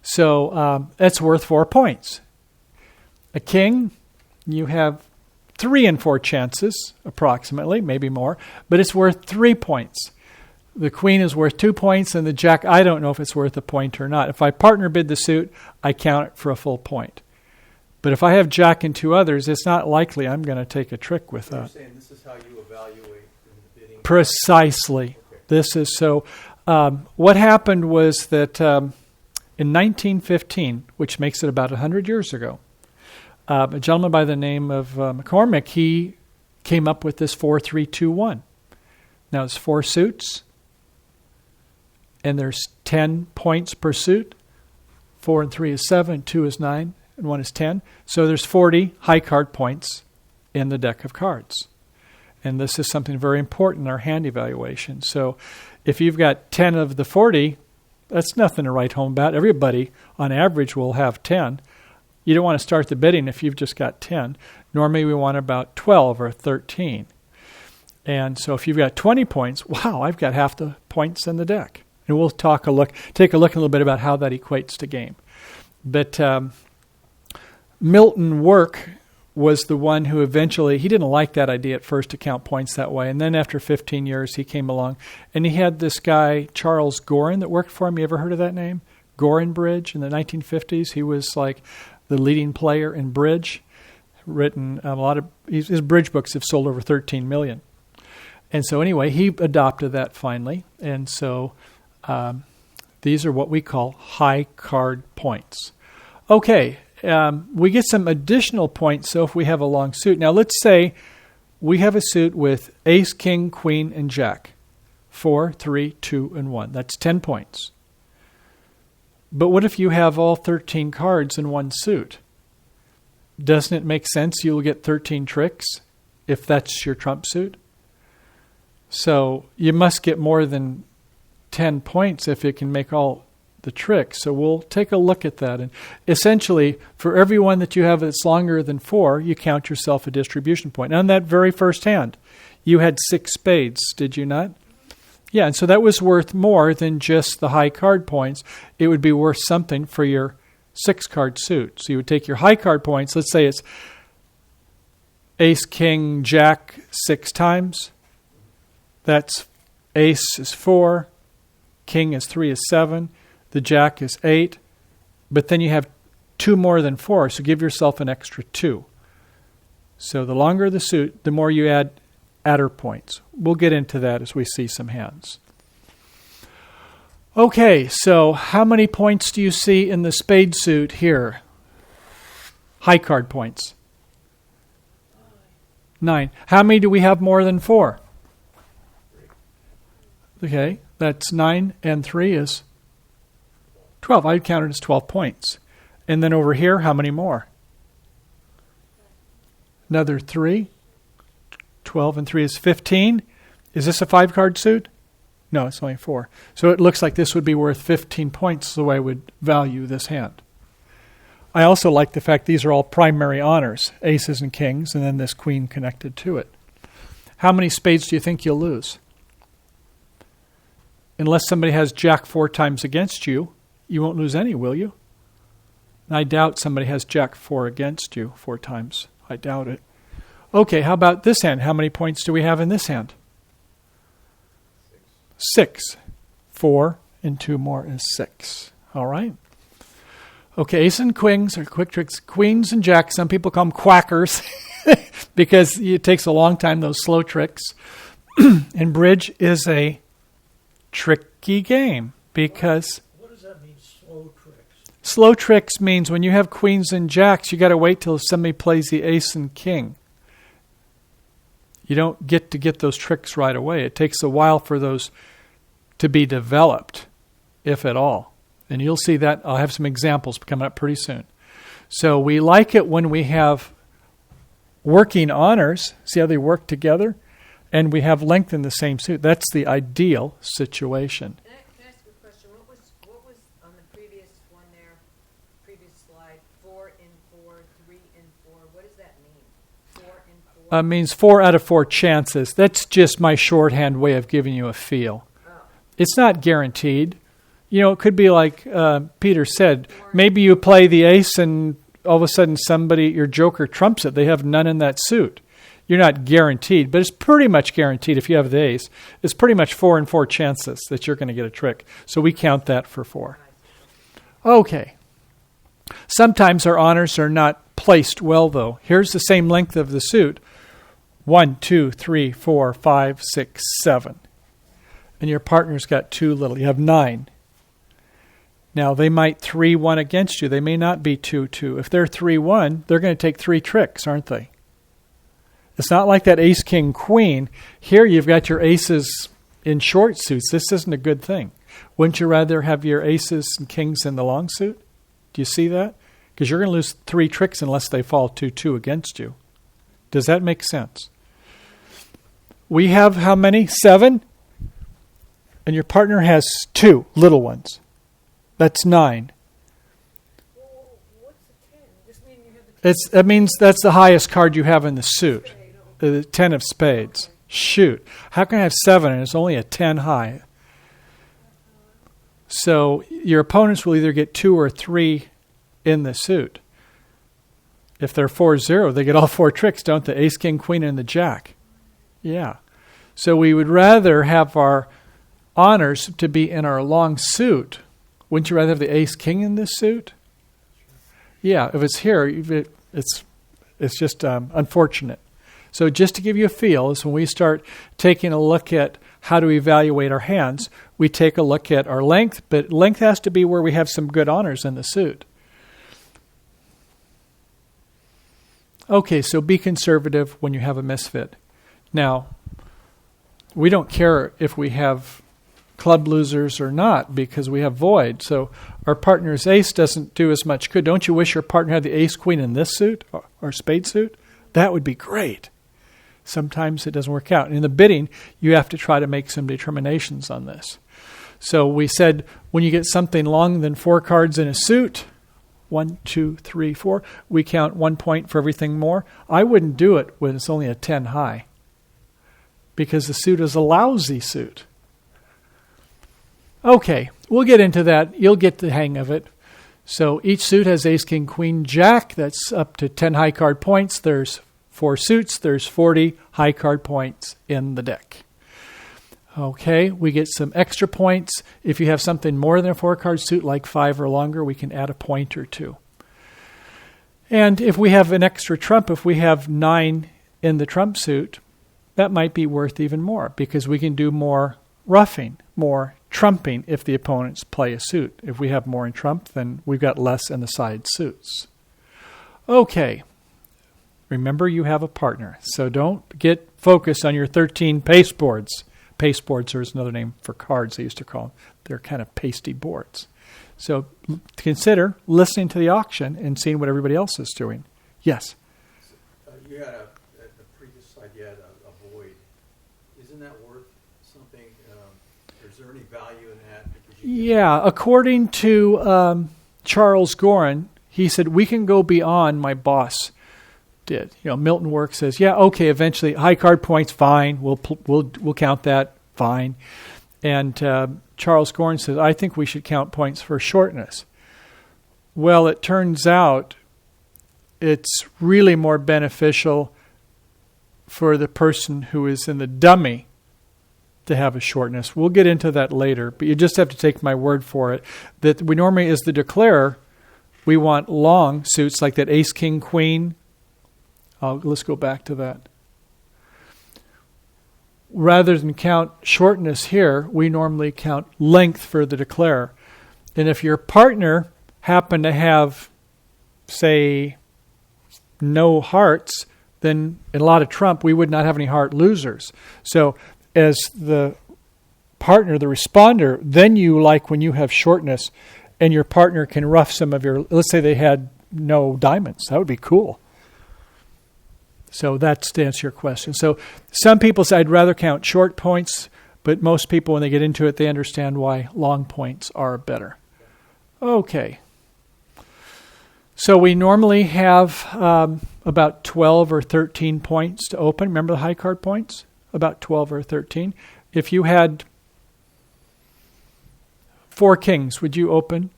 So that's worth 4 points. A king, you have 3 and 4 chances, approximately, maybe more, but it's worth 3 points. The queen is worth 2 points, and the jack, I don't know if it's worth a point or not. If I partner bid the suit, I count it for a full point. But if I have jack and 2 others, it's not likely I'm going to take a trick with that. You're saying this is how you evaluate in the bidding? Precisely. Okay. This is so. What happened was that in 1915, which makes it about 100 years ago, a gentleman by the name of McCormick, he came up with this 4-3-2-1. Now it's 4 suits, and there's 10 points per suit. 4 and 3 is 7, 2 is 9, and 1 is 10. So there's 40 high card points in the deck of cards. And this is something very important in our hand evaluation. So if you've got 10 of the 40, that's nothing to write home about. Everybody, on average, will have 10. You don't want to start the bidding if you've just got 10. Normally, we want about 12 or 13. And so if you've got 20 points, wow, I've got half the points in the deck. And we'll take a look a little bit about how that equates to game. But Milton Work was the one who eventually, he didn't like that idea at first to count points that way. And then after 15 years, he came along. And he had this guy, Charles Gorin, that worked for him. You ever heard of that name? Gorin Bridge in the 1950s. He was like the leading player in bridge. Written a lot of, his bridge books have sold over 13 million. And so anyway, he adopted that finally. And so these are what we call high card points. Okay, we get some additional points, so if we have a long suit. Now let's say we have a suit with ace, king, queen, and jack. 4, 3, 2, and 1. That's 10 points. But what if you have all 13 cards in one suit? Doesn't it make sense you'll get 13 tricks if that's your trump suit? So you must get more than 10 points if it can make all the tricks. So we'll take a look at that. And essentially, for every one that you have that's longer than 4, you count yourself a distribution point. And on that very first hand, you had 6 spades, did you not? Yeah, and so that was worth more than just the high card points. It would be worth something for your 6-card suit. So you would take your high card points. Let's say it's ace, king, jack 6 times. That's ace is 4, king is 3 is 7, the jack is 8. But then you have 2 more than 4, so give yourself an extra 2. So the longer the suit, the more you add adder points. We'll get into that as we see some hands. Okay, so how many points do you see in the spade suit here? High card points. 9. How many do we have more than 4? Okay, that's 9 and 3 is 12. I'd count it as 12 points. And then over here, how many more? Another 3. 12 and 3 is 15. Is this a 5-card suit? No, it's only 4. So it looks like this would be worth 15 points the way I would value this hand. I also like the fact these are all primary honors, aces and kings, and then this queen connected to it. How many spades do you think you'll lose? Unless somebody has jack 4 times against you, you won't lose any, will you? And I doubt somebody has jack 4 against you 4 times. I doubt it. Okay, how about this hand? How many points do we have in this hand? 6. 4 and 2 more is 6. All right. Okay, ace and queens are quick tricks. Queens and jacks, some people call them quackers because it takes a long time, those slow tricks. And bridge is a tricky game because... What does that mean, slow tricks? Slow tricks means when you have queens and jacks, you got to wait till somebody plays the ace and king. You don't get to get those tricks right away. It takes a while for those to be developed, if at all. And you'll see that. I'll have some examples coming up pretty soon. So we like it when we have working honors. See how they work together? And we have length in the same suit. That's the ideal situation. Can I ask you a question? What was on the previous one there, previous slide, 4 and 4, 3 and 4? What does that mean? 4 and 4? Means 4 out of 4 chances. That's just my shorthand way of giving you a feel. Oh. It's not guaranteed. You know, it could be like Peter said, maybe you play the ace and all of a sudden somebody, your joker trumps it. They have none in that suit. You're not guaranteed, but it's pretty much guaranteed if you have the ace. It's pretty much 4 and 4 chances that you're going to get a trick. So we count that for 4. Okay. Sometimes our honors are not placed well, though. Here's the same length of the suit. 1, 2, 3, 4, 5, 6, 7. And your partner's got 2 little. You have 9. Now, they might 3-1 against you. They may not be 2-2. If they're 3-1, they're going to take 3 tricks, aren't they? It's not like that ace, king, queen. Here you've got your aces in short suits. This isn't a good thing. Wouldn't you rather have your aces and kings in the long suit? Do you see that? Because you're going to lose 3 tricks unless they fall 2-2 against you. Does that make sense? We have how many? 7? And your partner has 2 little ones. That's 9. Well, what's the 10? Just mean you have the 10. That means that's the highest card you have in the suit. Spade, okay. The 10 of spades. Okay. Shoot. How can I have 7 and it's only a 10 high? So your opponents will either get 2 or 3 in the suit. If they're 4-0, they get all 4 tricks, don't they? Ace, king, queen, and the jack. Yeah. So we would rather have our honors to be in our long suit. Wouldn't you rather have the ace, king in this suit? Yeah, if it's here, it's just unfortunate. So just to give you a feel, is when we start taking a look at how to evaluate our hands, we take a look at our length, but length has to be where we have some good honors in the suit. Okay, so be conservative when you have a misfit. Now, we don't care if we have club losers or not because we have void. So our partner's ace doesn't do as much good. Don't you wish your partner had the ace queen in this suit or spade suit? That would be great. Sometimes it doesn't work out. In the bidding, you have to try to make some determinations on this. So we said when you get something longer than 4 cards in a suit, 1, 2, 3, 4, we count 1 point for everything more. I wouldn't do it when it's only a 10 high because the suit is a lousy suit. Okay, we'll get into that. You'll get the hang of it. So each suit has ace, king, queen, jack. That's up to 10 high card points. There's 4 suits. There's 40 high card points in the deck. Okay, we get some extra points. If you have something more than a 4-card suit, like 5 or longer, we can add a point or 2. And if we have an extra trump, if we have 9 in the trump suit, that might be worth even more because we can do more roughing, more trumping if the opponents play a suit. If we have more in trump, then we've got less in the side suits. Okay. Remember, you have a partner, so don't get focused on your 13 paste boards. Paste boards is another name for cards they used to call them. They're kind of pasty boards. So consider listening to the auction and seeing what everybody else is doing. Yes? You had at the previous slide, you had a void. Isn't that worth something? Is there any value in that? Yeah, according to Charles Gorin, he said, we can go beyond my boss did. Milton Work says, yeah, okay, eventually high card points, fine. We'll count that, fine. And Charles Gorin says, I think we should count points for shortness. Well, it turns out it's really more beneficial for the person who is in the dummy to have a shortness. We'll get into that later, but you just have to take my word for it. That we normally, as the declarer, we want long suits like that ace, king, queen. Let's go back to that. Rather than count shortness here, we normally count length for the declarer. And if your partner happened to have, say, no hearts, then in a lot of trump, we would not have any heart losers. So as the partner, the responder, then you like when you have shortness and your partner can rough some of your, let's say they had no diamonds. That would be cool. So that's to answer your question. So some people say I'd rather count short points, but most people, when they get into it, they understand why long points are better. Okay. So we normally have about 12 or 13 points to open. Remember the high card points? About 12 or 13. If you had 4 kings, would you open?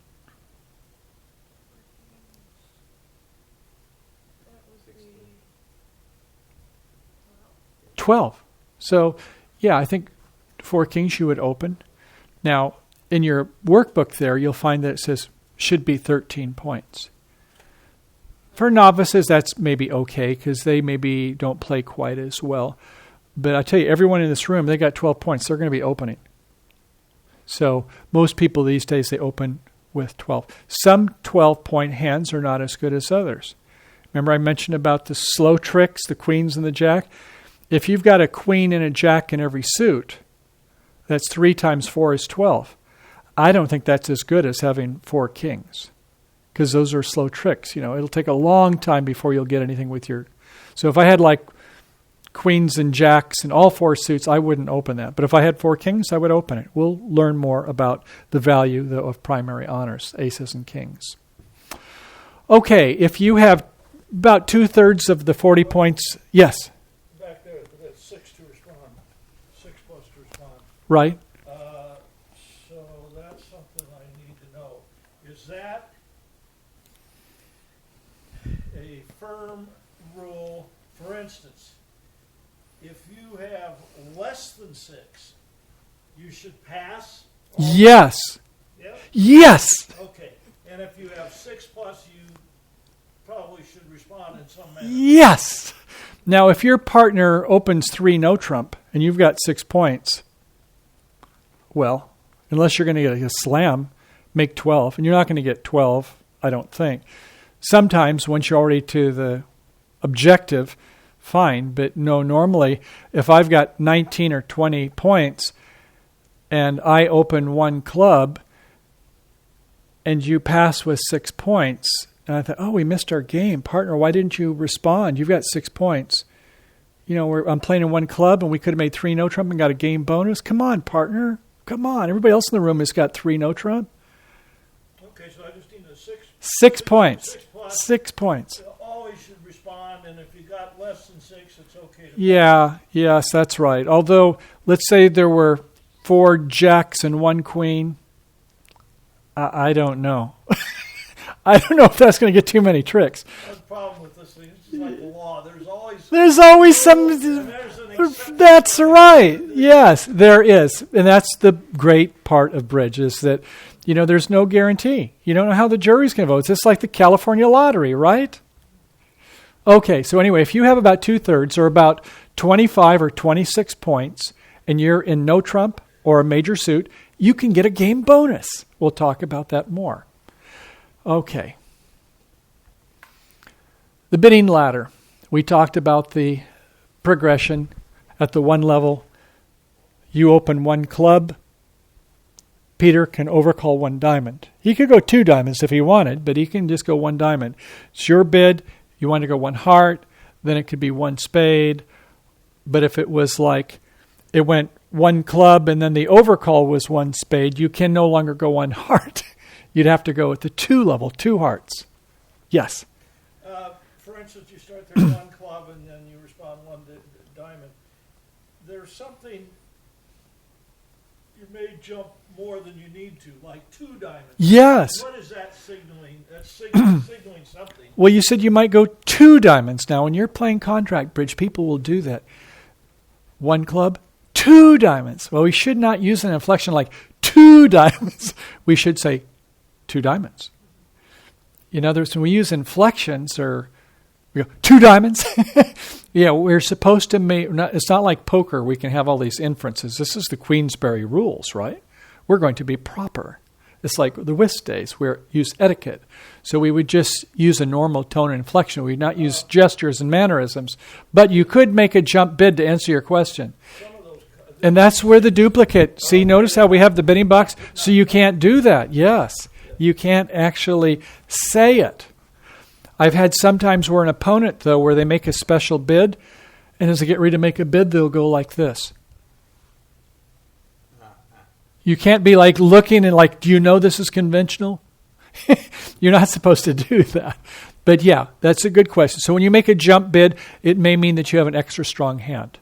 12. So, yeah, I think 4 kings you would open. Now, in your workbook there, you'll find that it says should be 13 points. For novices, that's maybe okay because they maybe don't play quite as well. But I tell you, everyone in this room, they got 12 points. They're going to be opening. So most people these days, they open with 12. Some 12-point hands are not as good as others. Remember I mentioned about the slow tricks, the queens and the jack? If you've got a queen and a jack in every suit, that's 3 times 4 is 12. I don't think that's as good as having 4 kings because those are slow tricks. It'll take a long time before you'll get anything with your... So if I had like queens and jacks in all 4 suits, I wouldn't open that. But if I had 4 kings, I would open it. We'll learn more about the value of primary honors, aces and kings. Okay, if you have about 2/3 of the 40 points, yes? Back there, that's 6 to respond. 6 plus to respond. Right. So that's something I need to know. Is that a firm rule? For instance, if you have less than 6, you should pass? Yes. Yep. Yes. Okay. And if you have 6 plus, you probably should respond in some manner. Yes. Now, if your partner opens 3 no trump and you've got 6 points, well, unless you're going to get a slam, make 12. And you're not going to get 12, I don't think. Sometimes once you're already to the objective, fine. But no, normally if I've got 19 or 20 points and I open 1 club and you pass with 6 points, and I thought, oh, we missed our game. Partner, why didn't you respond? You've got 6 points. I'm playing in 1 club and we could have made 3 no trump and got a game bonus. Come on, partner. Come on. Everybody else in the room has got 3 no trump. Okay, so I just need a 6. 6 points. 6 plus. 6 points. You always should respond, and if you got less than 6, it's okay to Yeah, yes, that's right. Although, let's say there were 4 jacks and 1 queen, I don't know. I don't know if that's going to get too many tricks. That's the problem with this thing. It's just like the law. There's always some. That's right. Yes, there is. And that's the great part of bridge is that, there's no guarantee. You don't know how the jury's going to vote. It's just like the California lottery, right? Okay, so anyway, if you have about 2/3 or about 25 or 26 points and you're in no trump or a major suit, you can get a game bonus. We'll talk about that more. Okay. The bidding ladder. We talked about the progression at the 1 level. You open 1 club. Peter can overcall 1 diamond. He could go 2 diamonds if he wanted, but he can just go 1 diamond. It's your bid. You want to go 1 heart, then it could be 1 spade. But if it was like it went 1 club and then the overcall was 1 spade, you can no longer go 1 heart. You'd have to go at the 2 level, 2 hearts. Yes? For instance, you start there 1 club and then you respond 1 diamond. There's something you may jump more than you need to, like 2 diamonds. Yes. What is that signaling? That's signaling something. Well, you said you might go 2 diamonds. Now, when you're playing contract bridge, people will do that. 1 club, 2 diamonds. Well, we should not use an inflection like 2 diamonds. We should say 2 diamonds. In other words, when we use inflections or we go 2 diamonds, yeah, we're supposed to make, it's not like poker. We can have all these inferences. This is the Queensberry rules, right? We're going to be proper. It's like the whist days. We use etiquette. So we would just use a normal tone and inflection. We would not use gestures and mannerisms. But you could make a jump bid to answer your question. And that's where the duplicate, see, notice how we have the bidding box? So you can't do that. Yes. You can't actually say it. I've had sometimes where an opponent, though, where they make a special bid, and as they get ready to make a bid, they'll go like this. You can't be like looking and like, do you know this is conventional? You're not supposed to do that. But yeah, that's a good question. So when you make a jump bid, it may mean that you have an extra strong hand.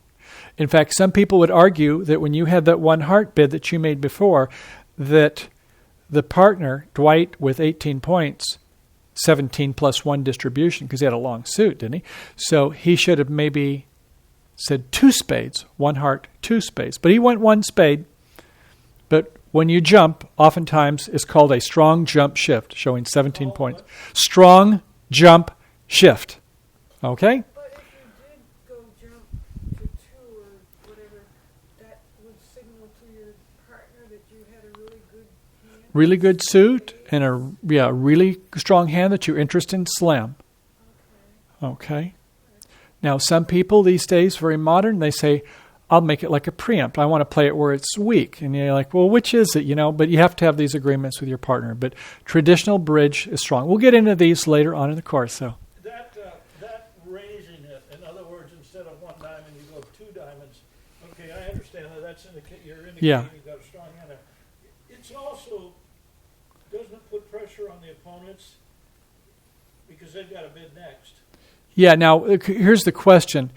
In fact, some people would argue that when you had that 1 heart bid that you made before, that the partner, Dwight, with 18 points, 17 plus 1 distribution, because he had a long suit, didn't he? So he should have maybe said 2 spades, 1 heart, 2 spades. But he went 1 spade. But when you jump, oftentimes it's called a strong jump shift, showing 17 points. Strong jump shift. Okay? But if you did go jump to 2 or whatever, that would signal to your partner that you had a really good hand? Really good suit and a really strong hand that you're interested in slam. Okay? Now, some people these days, very modern, they say, I'll make it like a preempt. I want to play it where it's weak. And you're like, well, which is it? But you have to have these agreements with your partner. But traditional bridge is strong. We'll get into these later on in the course. So That raising it, in other words, instead of 1 diamond, you go 2 diamonds. Okay, I understand that. You're indicating you've got a strong hand there. It's also, doesn't it put pressure on the opponents because they've got to bid next? yeah. Now here's the question: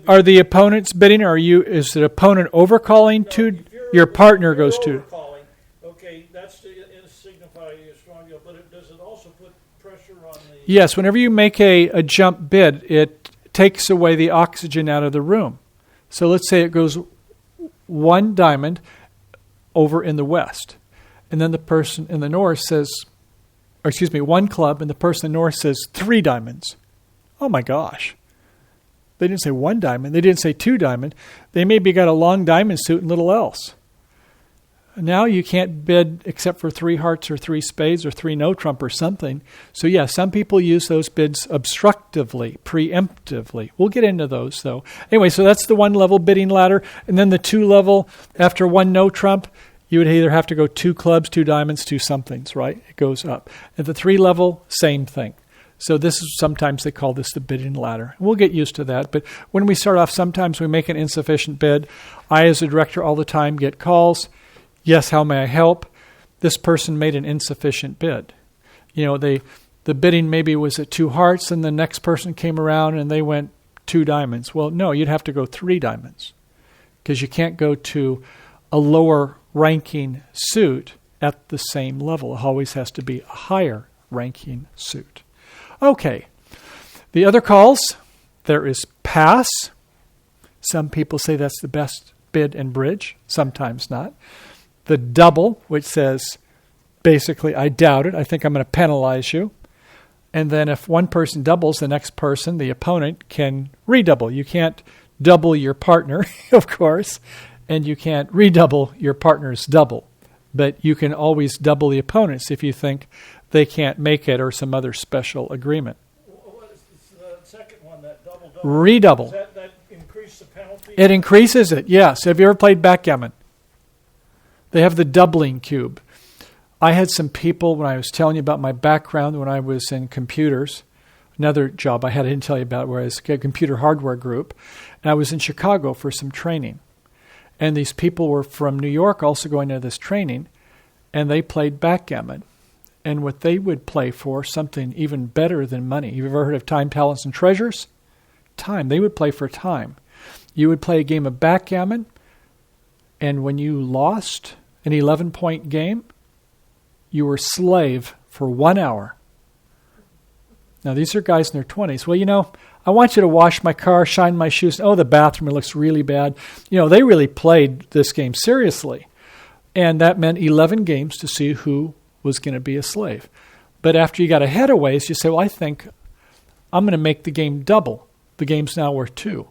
Are the opponents bidding, or is the opponent overcalling 2? Your partner goes 2. Okay, that's to signify a strong deal. But does it also put pressure on the? Yes. Whenever you make a jump bid, it takes away the oxygen out of the room. So let's say it goes 1 diamond over in the west, and then the person in the north says, 1 club, and the person in the north says 3 diamonds. Oh my gosh. They didn't say 1 diamond. They didn't say 2 diamond. They maybe got a long diamond suit and little else. Now you can't bid except for 3 hearts or 3 spades or 3 no trump or something. So yeah, some people use those bids obstructively, preemptively. We'll get into those though. Anyway, so that's the 1 level bidding ladder. And then the 2 level, after 1 no trump, you would either have to go 2 clubs, 2 diamonds, 2 somethings, right? It goes up. At the 3 level, same thing. So this is, sometimes they call this the bidding ladder. We'll get used to that. But when we start off, sometimes we make an insufficient bid. I, as a director, all the time get calls. Yes, how may I help? This person made an insufficient bid. The bidding maybe was at 2 hearts, and the next person came around and they went 2 diamonds. Well, no, you'd have to go 3 diamonds. because you can't go to a lower ranking suit at the same level. It always has to be a higher ranking suit. Okay. The other calls, there is pass. Some people say that's the best bid in bridge. Sometimes not. The double, which says, basically, I doubt it. I think I'm going to penalize you. And then if one person doubles, the next person, the opponent, can redouble. You can't double your partner, of course, and you can't redouble your partner's double. But you can always double the opponents if you think they can't make it or some other special agreement. What is the second one, that double? Redouble. Does that increase the penalty? It increases it, yes. Have you ever played backgammon? They have the doubling cube. I had some people, when I was telling you about my background when I was in computers, another job I didn't tell you about, where I was a computer hardware group, and I was in Chicago for some training. And these people were from New York also going to this training, and they played backgammon. And what they would play for, something even better than money. You've ever heard of time, talents, and treasures? Time. They would play for time. You would play a game of backgammon, and when you lost an 11-point game, you were slave for 1 hour. Now, these are guys in their 20s. Well, I want you to wash my car, shine my shoes. Oh, the bathroom, it looks really bad. They really played this game seriously. And that meant 11 games to see who was going to be a slave. But after you got ahead of ways, you say, well, I think I'm going to make the game double. The game's now worth 2.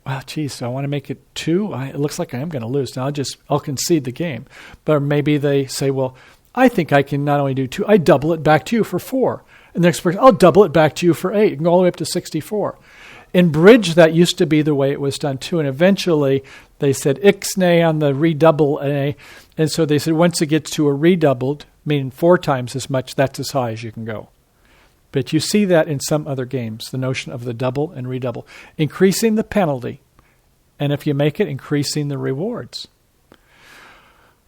Wow, geez, I want to make it 2? It looks like I am going to lose. Now I'll concede the game. But maybe they say, well, I think I can not only do 2, I double it back to you for 4. And the next person, I'll double it back to you for 8. You can go all the way up to 64. In bridge, that used to be the way it was done too. And eventually, they said ixnay on the redouble a. And so they said once it gets to a redoubled, meaning 4 times as much, that's as high as you can go. But you see that in some other games, the notion of the double and redouble. Increasing the penalty. And if you make it, increasing the rewards.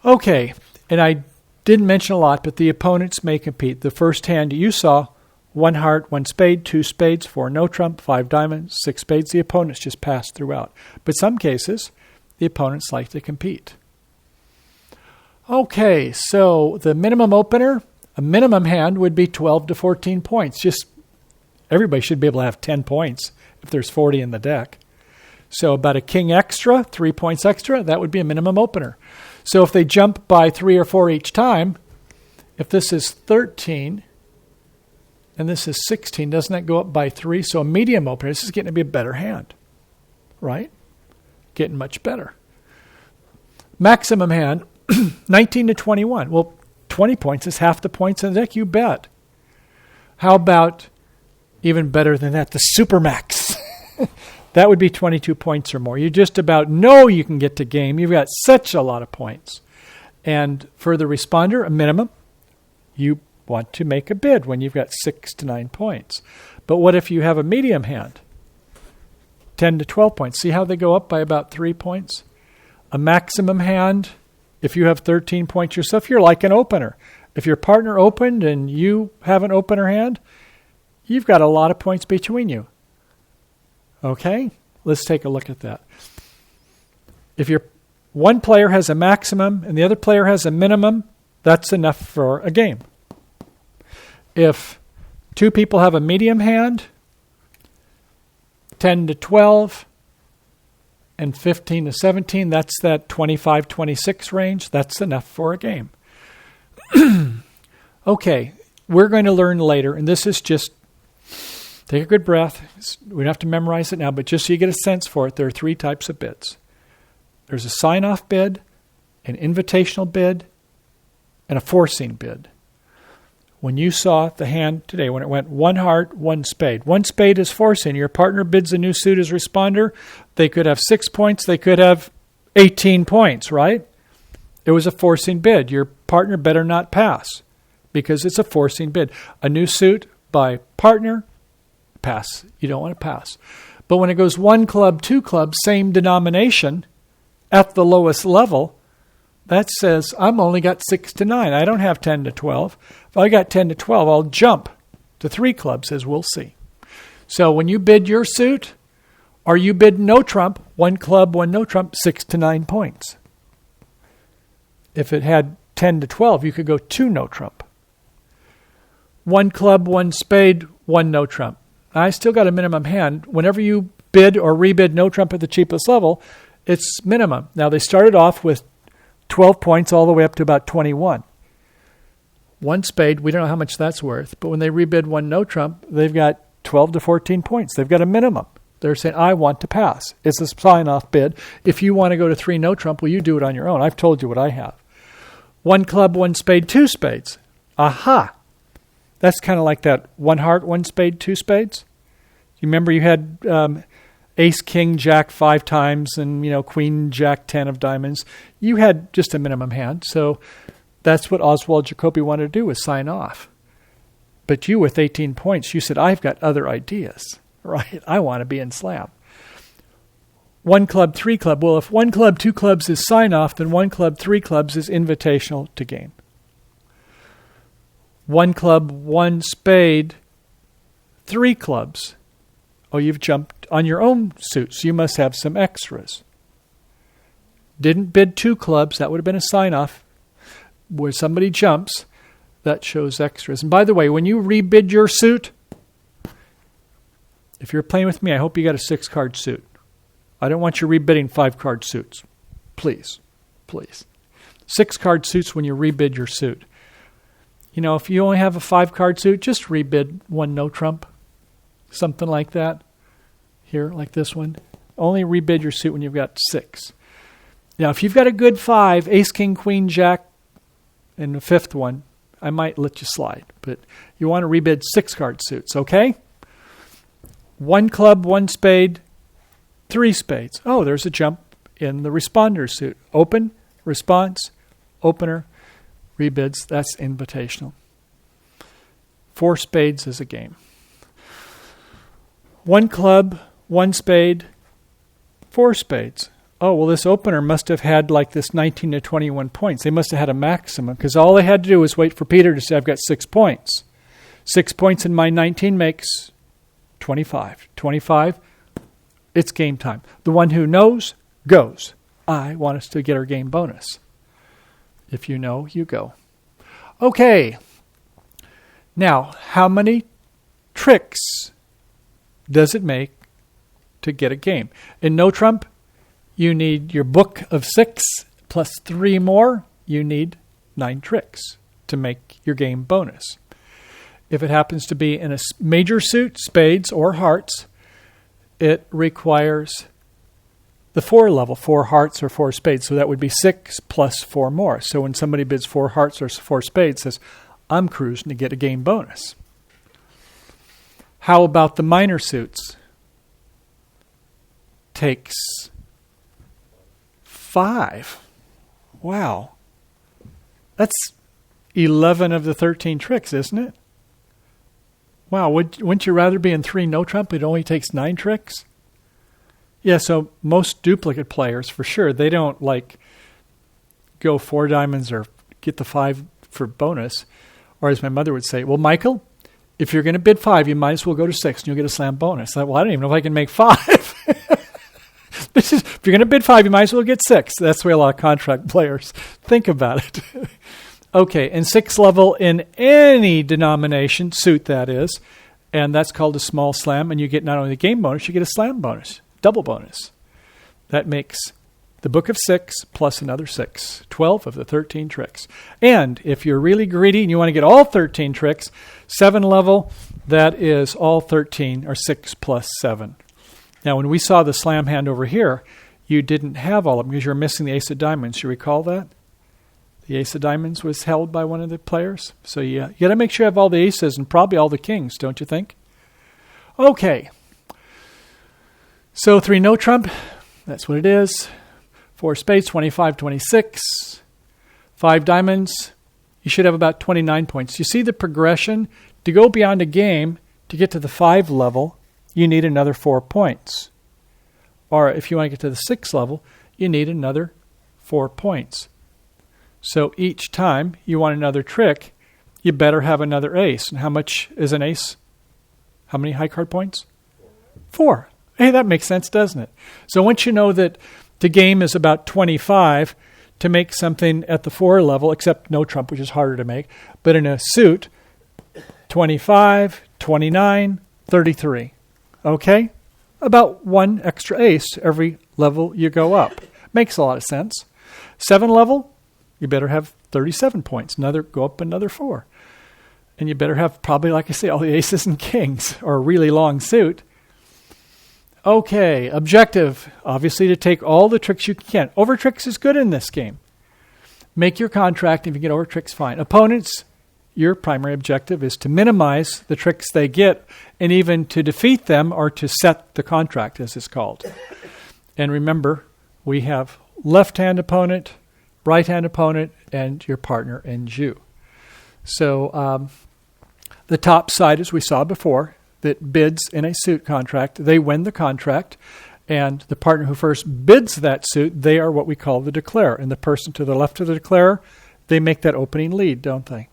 Okay, and I didn't mention a lot, but the opponents may compete. The first hand you saw, 1 heart, 1 spade, 2 spades, 4 no trump, 5 diamonds, 6 spades. The opponents just pass throughout. But some cases, the opponents like to compete. Okay, so the minimum opener, a minimum hand would be 12 to 14 points. Just everybody should be able to have 10 points if there's 40 in the deck. So about a king extra, 3 points extra, that would be a minimum opener. So if they jump by 3 or 4 each time, if this is 13 and this is 16, doesn't that go up by 3? So a medium opener, this is getting to be a better hand, right? Getting much better. Maximum hand, 19 to 21. Well, 20 points is half the points in the deck, you bet. How about even better than that, the supermax? That would be 22 points or more. You just about know you can get to game. You've got such a lot of points. And for the responder, a minimum, you want to make a bid when you've got 6 to 9 points. But what if you have a medium hand? 10 to 12 points. See how they go up by about 3 points? A maximum hand, if you have 13 points yourself, you're like an opener. If your partner opened and you have an opener hand, you've got a lot of points between you. Okay, let's take a look at that. If one player has a maximum and the other player has a minimum, that's enough for a game. If 2 people have a medium hand, 10 to 12, and 15 to 17, that's that 25-26 range. That's enough for a game. Okay, we're going to learn later, and this is just take a good breath. We don't have to memorize it now, but just so you get a sense for it, there are 3 types of bids. There's a sign-off bid, an invitational bid, and a forcing bid. When you saw the hand today, when it went 1 heart, 1 spade. 1 spade is forcing. Your partner bids a new suit as responder. They could have 6 points. They could have 18 points, right? It was a forcing bid. Your partner better not pass because it's a forcing bid. A new suit by partner, pass. You don't want to pass. But when it goes 1 club, 2 clubs, same denomination at the lowest level, that says I'm only got 6 to 9. I don't have 10 to 12. If I got 10 to 12, I'll jump to 3 clubs, as we'll see. So when you bid your suit, Or you bid no trump, 1 club, 1 no trump, 6 to 9 points. If it had 10 to 12, you could go 2 no trump. 1 club, 1 spade, 1 no trump. I still got a minimum hand. Whenever you bid or rebid no trump at the cheapest level, it's minimum. Now, they started off with 12 points all the way up to about 21. 1 spade, we don't know how much that's worth, but when they rebid 1 no trump, they've got 12 to 14 points. They've got a minimum. They're saying, I want to pass. It's a sign-off bid. If you want to go to 3 no trump, well, you do it on your own. I've told you what I have. 1 club, 1 spade, 2 spades. Aha! That's kind of like that 1 heart, 1 spade, 2 spades. You remember you had ace, king, jack 5 times and, queen, jack 10 of diamonds. You had just a minimum hand. So that's what Oswald Jacoby wanted to do, was sign off. But you with 18 points, you said, I've got other ideas, right? I want to be in slam. 1 club, 3 club. Well, if 1 club, 2 clubs is sign off, then 1 club, 3 clubs is invitational to game. 1 club, 1 spade, 3 clubs. Oh, you've jumped on your own suit, so you must have some extras. Didn't bid 2 clubs, that would have been a sign-off. Where somebody jumps, that shows extras. And by the way, when you rebid your suit, if you're playing with me, I hope you got a 6-card suit. I don't want you rebidding 5-card suits. Please, please. 6-card suits when you rebid your suit. If you only have a 5-card suit, just rebid 1 no trump. Something like that. Here, like this one. Only rebid your suit when you've got 6. Now, if you've got a good 5, ace, king, queen, jack, and the 5th one, I might let you slide. But you want to rebid 6-card suits, okay? 1 club, 1 spade, 3 spades. Oh, there's a jump in the responder suit. Open, response, opener, rebids. That's invitational. 4 spades is a game. 1 club, 1 spade, 4 spades. Oh, well, this opener must have had like this 19 to 21 points. They must have had a maximum because all they had to do was wait for Peter to say, I've got 6 points. 6 points in my 19 makes 25. 25, it's game time. The one who knows, goes. I want us to get our game bonus. If you know, you go. Okay. Now, how many tricks does it make to get a game? In no trump, you need your book of 6 plus 3 more. You need 9 tricks to make your game bonus. If it happens to be in a major suit, spades or hearts, it requires the 4 level, 4 hearts or 4 spades. So that would be 6 plus 4 more. So when somebody bids 4 hearts or 4 spades, says, I'm cruising to get a game bonus. How about the minor suits? Takes 5. Wow. That's 11 of the 13 tricks, isn't it? Wow, wouldn't you rather be in 3 no trump? It only takes 9 tricks? Yeah, so most duplicate players, for sure, they don't go 4 diamonds or get the 5 for bonus. Or as my mother would say, well, Michael, if you're going to bid 5, you might as well go to 6 and you'll get a slam bonus. Well, I don't even know if I can make 5. If you're going to bid 5, you might as well get 6. That's the way a lot of contract players think about it. Okay, and 6 level in any denomination, suit that is, and that's called a small slam, and you get not only the game bonus, you get a slam bonus, double bonus. That makes the book of 6 plus another 6, 12 of the 13 tricks. And if you're really greedy and you want to get all 13 tricks, 7 level, that is all 13, or 6 plus 7. Now, when we saw the slam hand over here, you didn't have all of them because you were missing the ace of diamonds. You recall that? The ace of diamonds was held by one of the players. So you got to make sure you have all the aces and probably all the kings, don't you think? Okay. So 3 no trump, that's what it is. 4 spades, 25, 26. 5 diamonds, you should have about 29 points. You see the progression? To go beyond a game, to get to the 5 level, you need another 4 points. Or if you want to get to the 6 level, you need another 4 points. So each time you want another trick, you better have another ace. And how much is an ace? How many high card points? 4. Hey, that makes sense, doesn't it? So once you know that the game is about 25, to make something at the 4 level, except no trump, which is harder to make, but in a suit, 25, 29, 33. Okay? About 1 extra ace every level you go up. Makes a lot of sense. 7 level, you better have 37 points. Go up another 4. And you better have probably, like I say, all the aces and kings, or a really long suit. Okay, objective, obviously to take all the tricks you can. Over tricks is good in this game. Make your contract. If you get over tricks, fine. Opponents, your primary objective is to minimize the tricks they get and even to defeat them or to set the contract, as it's called. And remember, we have left-hand opponent, right-hand opponent, and your partner and you. So the top side, as we saw before, that bids in a suit contract, they win the contract, and the partner who first bids that suit, they are what we call the declarer. And the person to the left of the declarer, they make that opening lead, don't they?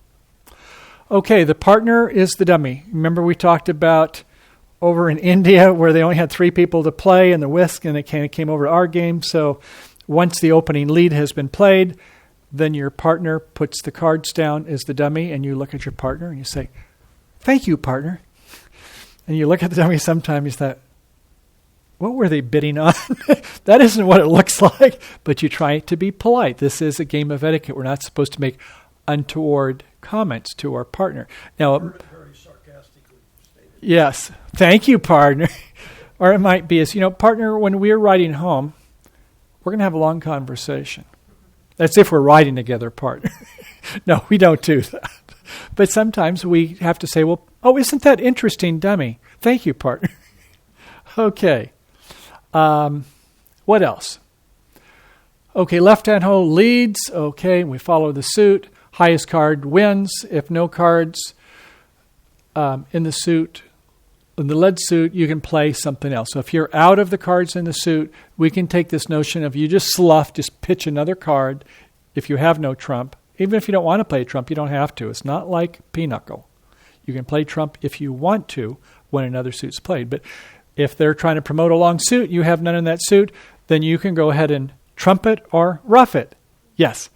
Okay, the partner is the dummy. Remember we talked about over in India where they only had 3 people to play in the whisk, and it came over to our game. So once the opening lead has been played, then your partner puts the cards down as the dummy, and you look at your partner and you say, "Thank you, partner." And you look at the dummy sometimes, you thought, what were they bidding on? That isn't what it looks like, but you try to be polite. This is a game of etiquette. We're not supposed to make untoward comments to our partner. Now, Very sarcastically stated. yes, thank you, partner. Or it might be as, partner, when we're riding home, we're going to have a long conversation. That's if we're riding together, partner. No, we don't do that. But sometimes we have to say, well, isn't that interesting, dummy? Thank you, partner. Okay. What else? Okay, left-hand hole leads. Okay, we follow the suit. Highest card wins. If no cards in the suit, in the lead suit, you can play something else. So if you're out of the cards in the suit, we can take this notion of you just slough, just pitch another card if you have no trump. Even if you don't want to play trump, you don't have to. It's not like pinochle. You can play trump if you want to when another suit's played. But if they're trying to promote a long suit, you have none in that suit, then you can go ahead and trump it or rough it. Yes.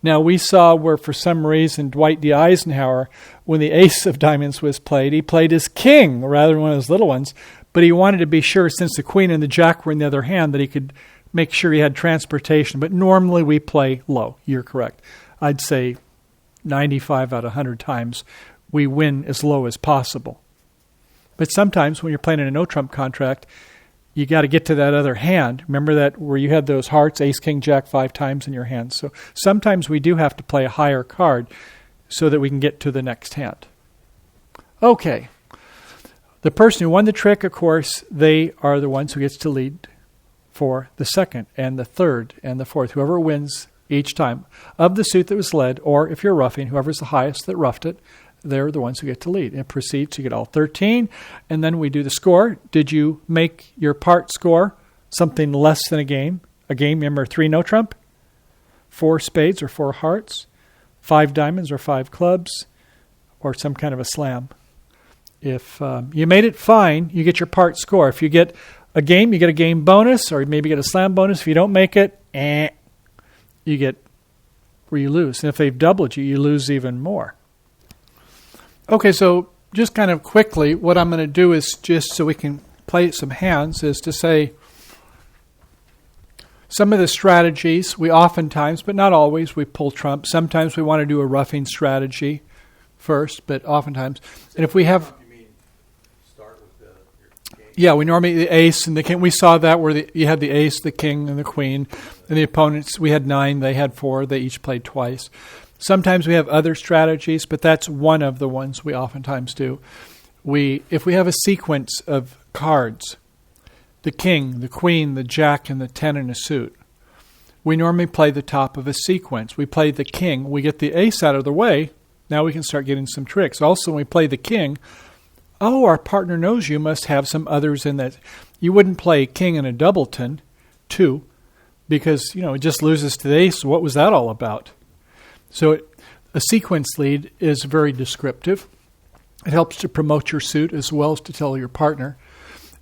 Now, we saw where for some reason Dwight D. Eisenhower, when the ace of diamonds was played, he played his king rather than one of his little ones, but he wanted to be sure, since the queen and the jack were in the other hand, that he could make sure he had transportation. But normally we play low. You're correct. I'd say 95 out of 100 times we win as low as possible. But sometimes when you're playing in a no-trump contract, you got to get to that other hand. Remember that where you had those hearts, ace, king, jack, 5 times in your hand. So sometimes we do have to play a higher card so that we can get to the next hand. Okay. The person who won the trick, of course, they are the ones who gets to lead for the second and the third and the fourth. Whoever wins each time of the suit that was led, or if you're roughing, whoever's the highest that roughed it, they're the ones who get to lead. It proceeds, you get all 13, and then we do the score. Did you make your part score something less than a game? A game, remember, 3 no trump, 4 spades or 4 hearts, 5 diamonds or 5 clubs, or some kind of a slam. If you made it, fine, you get your part score. If you get a game, you get a game bonus, or maybe get a slam bonus. If you don't make it, you get where you lose. And if they've doubled you, you lose even more. Okay, so just kind of quickly, what I'm going to do is, just so we can play some hands, is to say some of the strategies we oftentimes, but not always, we pull trump. Sometimes we want to do a roughing strategy first, but oftentimes. And if we have... You mean start with your game? Yeah, we normally the ace and the king. We saw that where you had the ace, the king, and the queen. And the opponents, we had 9, they had 4. They each played twice. Sometimes we have other strategies, but that's one of the ones we oftentimes do. If we have a sequence of cards, the king, the queen, the jack, and the 10 in a suit, we normally play the top of a sequence. We play the king. We get the ace out of the way. Now we can start getting some tricks. Also, when we play the king, our partner knows you must have some others in that. You wouldn't play king and a doubleton, 2, because, it just loses to the ace. What was that all about? So a sequence lead is very descriptive. It helps to promote your suit as well as to tell your partner.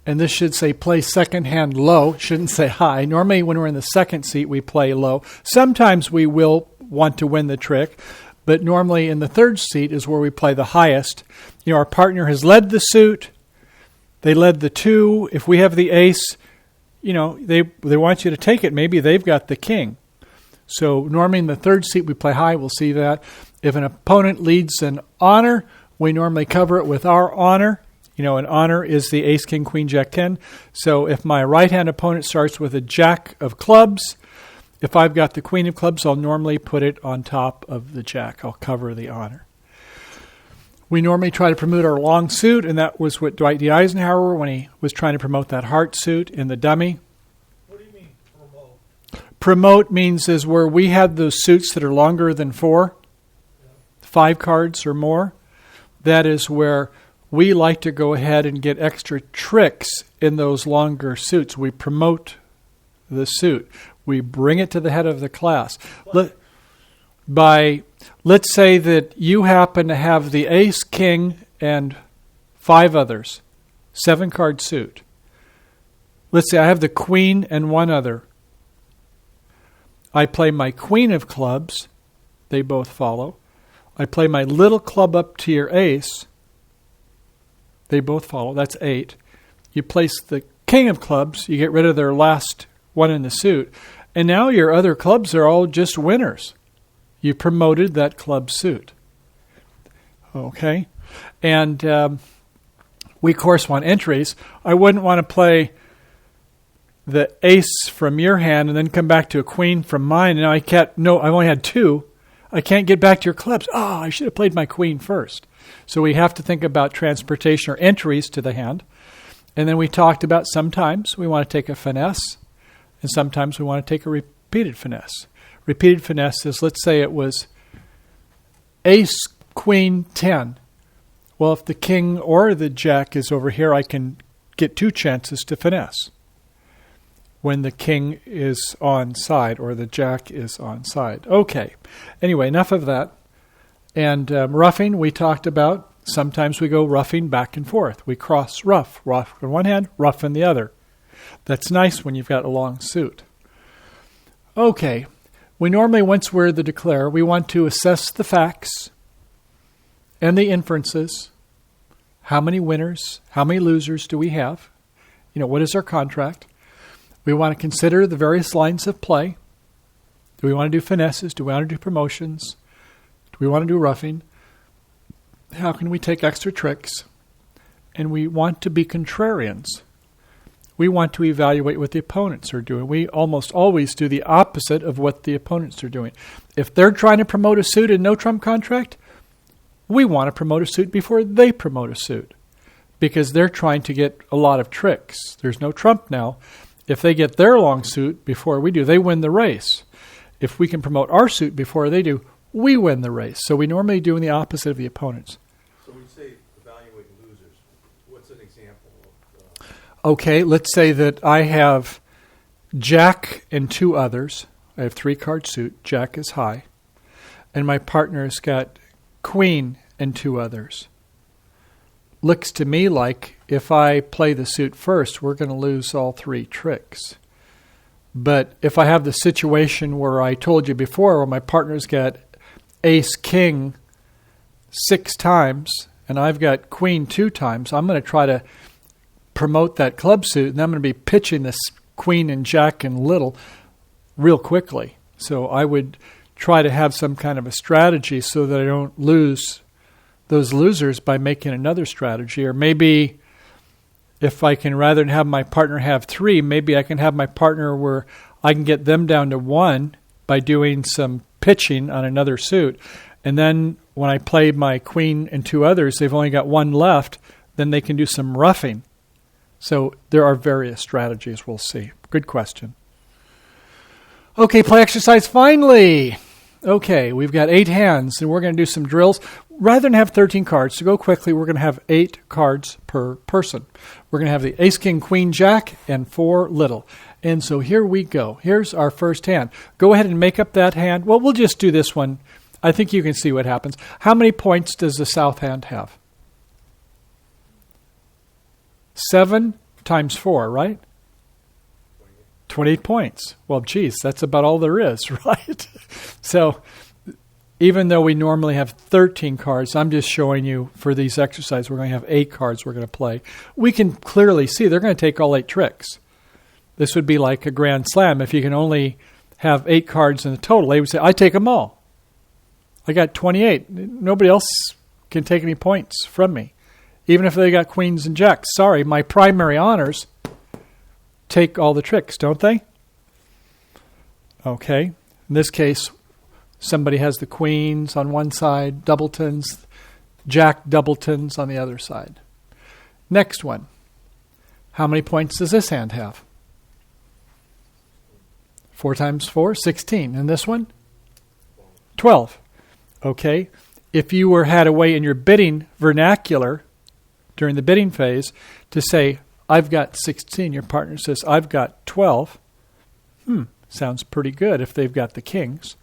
And this should say play second hand low. Shouldn't say high. Normally when we're in the second seat, we play low. Sometimes we will want to win the trick, but normally in the third seat is where we play the highest. Our partner has led the suit. They led the 2. If we have the ace, they want you to take it. Maybe they've got the king. So normally in the third seat, we play high. We'll see that. If an opponent leads an honor, we normally cover it with our honor. An honor is the ace, king, queen, jack, 10. So if my right-hand opponent starts with a jack of clubs, if I've got the queen of clubs, I'll normally put it on top of the jack. I'll cover the honor. We normally try to promote our long suit, and that was what Dwight D. Eisenhower, when he was trying to promote that heart suit in the dummy. What do you mean, promote? Promote means is where we had those suits that are longer than 4, 5 cards or more. That is where we like to go ahead and get extra tricks in those longer suits. We promote the suit. We bring it to the head of the class. Let's say that you happen to have the ace, king, and 5 others, 7-card suit. Let's say I have the queen and 1 other. I play my queen of clubs. They both follow. I play my little club up to your ace. They both follow. That's 8. You place the king of clubs. You get rid of their last one in the suit. And now your other clubs are all just winners. You promoted that club suit. Okay? And we, of course, want entries. I wouldn't want to play the ace from your hand and then come back to a queen from mine. Now I only had 2. I can't get back to your clubs. I should have played my queen first. So we have to think about transportation or entries to the hand. And then we talked about sometimes we want to take a finesse, and sometimes we want to take a repeated finesse. Repeated finesse is, let's say it was ace, queen, 10. Well, if the king or the jack is over here, I can get 2 chances to finesse when the king is on side or the jack is on side. Okay. Anyway, enough of that. And roughing, we talked about. Sometimes we go roughing back and forth. We cross rough in one hand, rough in the other. That's nice when you've got a long suit. Okay. We normally, once we're the declare, we want to assess the facts and the inferences. How many winners, how many losers do we have? What is our contract? We want to consider the various lines of play. Do we want to do finesses? Do we want to do promotions? Do we want to do roughing? How can we take extra tricks? And we want to be contrarians. We want to evaluate what the opponents are doing. We almost always do the opposite of what the opponents are doing. If they're trying to promote a suit and no trump contract, we want to promote a suit before they promote a suit because they're trying to get a lot of tricks. There's no trump now. If they get their long suit before we do, they win the race. If we can promote our suit before they do, we win the race. So we normally do the opposite of the opponents. So we say evaluate losers. What's an example of? Okay, let's say that I have jack and 2 others. I have 3-card suit. Jack is high. And my partner's got queen and 2 others. Looks to me like if I play the suit first, we're going to lose all 3 tricks. But if I have the situation where I told you before, where my partner's got ace, king 6 times, and I've got queen 2 times, I'm going to try to promote that club suit, and I'm going to be pitching this queen and jack and little real quickly. So I would try to have some kind of a strategy so that I don't lose those losers by making another strategy. Or maybe if I can, rather than have my partner have 3, maybe I can have my partner where I can get them down to 1 by doing some pitching on another suit. And then when I play my queen and 2 others, they've only got 1 left, then they can do some roughing. So there are various strategies we'll see. Good question. Okay, play exercise finally. Okay, we've got 8 hands, and we're going to do some drills. Rather than have 13 cards, to go quickly, we're going to have 8 cards per person. We're going to have the ace, king, queen, jack, and 4 little. And so here we go. Here's our first hand. Go ahead and make up that hand. Well, we'll just do this one. I think you can see what happens. How many points does the south hand have? 7. times 4, right? 28 points. Well, geez, that's about all there is, right? So even though we normally have 13 cards, I'm just showing you for these exercises, we're going to have 8 cards we're going to play. We can clearly see they're going to take all 8 tricks. This would be like a grand slam. If you can only have 8 cards in the total, they would say, I take them all. I got 28. Nobody else can take any points from me. Even if they got queens and jacks. Sorry, my primary honors take all the tricks, don't they? Okay. In this case, somebody has the queens on one side, doubletons, jack doubletons on the other side. Next one. How many points does this hand have? 4 times 4, 16. And this one? 12. Okay. If you had a way in your bidding vernacular during the bidding phase to say, I've got 16, your partner says, I've got 12. Sounds pretty good if they've got the kings,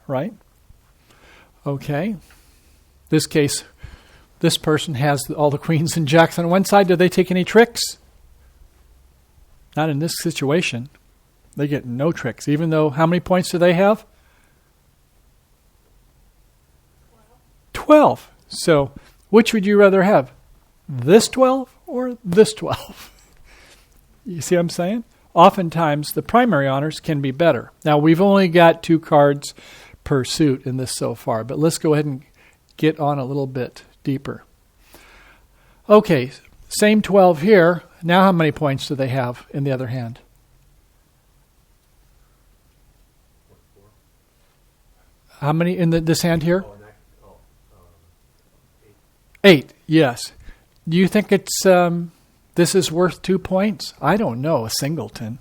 right? Okay. This case, this person has all the queens and jacks on one side. Do they take any tricks? Not in this situation. They get no tricks, even though, how many points do they have? 12. So, which would you rather have? This 12 or this 12? You see what I'm saying? Oftentimes, the primary honors can be better. Now, we've only got 2 cards per suit in this so far, but let's go ahead and get on a little bit deeper. Okay, same 12 here. Now how many points do they have in the other hand? How many in this hand here? 8, yes. Do you think it's this is worth 2 points? I don't know, a singleton.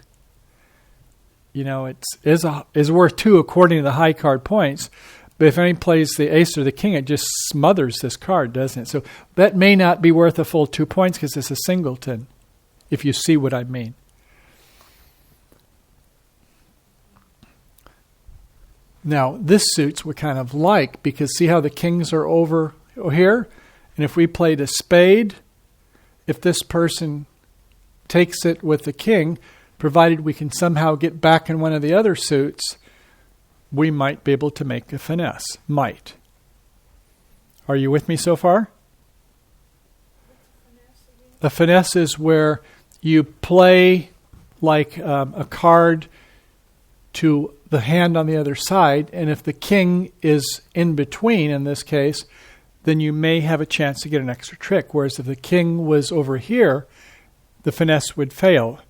You know, it is worth 2 according to the high card points. But if any plays the ace or the king, it just smothers this card, doesn't it? So that may not be worth a full 2 points because it's a singleton, if you see what I mean. Now, this suits we kind of like because see how the kings are over here? And if we played a spade, if this person takes it with the king, provided we can somehow get back in one of the other suits, we might be able to make a finesse. Might. Are you with me so far? A finesse is where you play like a card to the hand on the other side, and if the king is in between, in this case, then you may have a chance to get an extra trick. Whereas if the king was over here, the finesse would fail.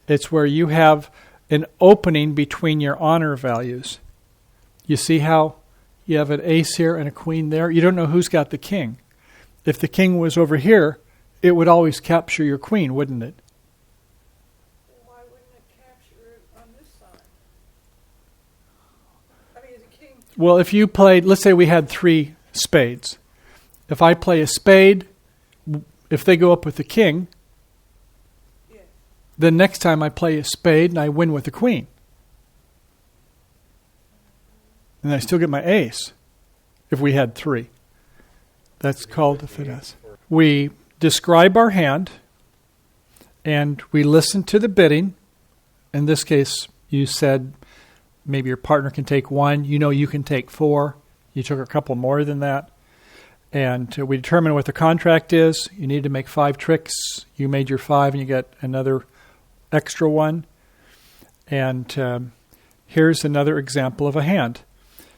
It's where you have an opening between your honor values. You see how you have an ace here and a queen there? You don't know who's got the king. If the king was over here, it would always capture your queen, wouldn't it? Why wouldn't it capture it on this side? I mean, the king. Well, if you played, let's say we had 3 spades. If I play a spade, if they go up with the king, Yeah. then next time I play a spade and I win with the queen. And I still get my ace if we had 3. That's called a finesse. We describe our hand and we listen to the bidding. In this case, you said maybe your partner can take 1. You know you can take 4. You took a couple more than that. And we determine what the contract is. You need to make 5 tricks. You made your 5 and you get another extra 1. And here's another example of a hand.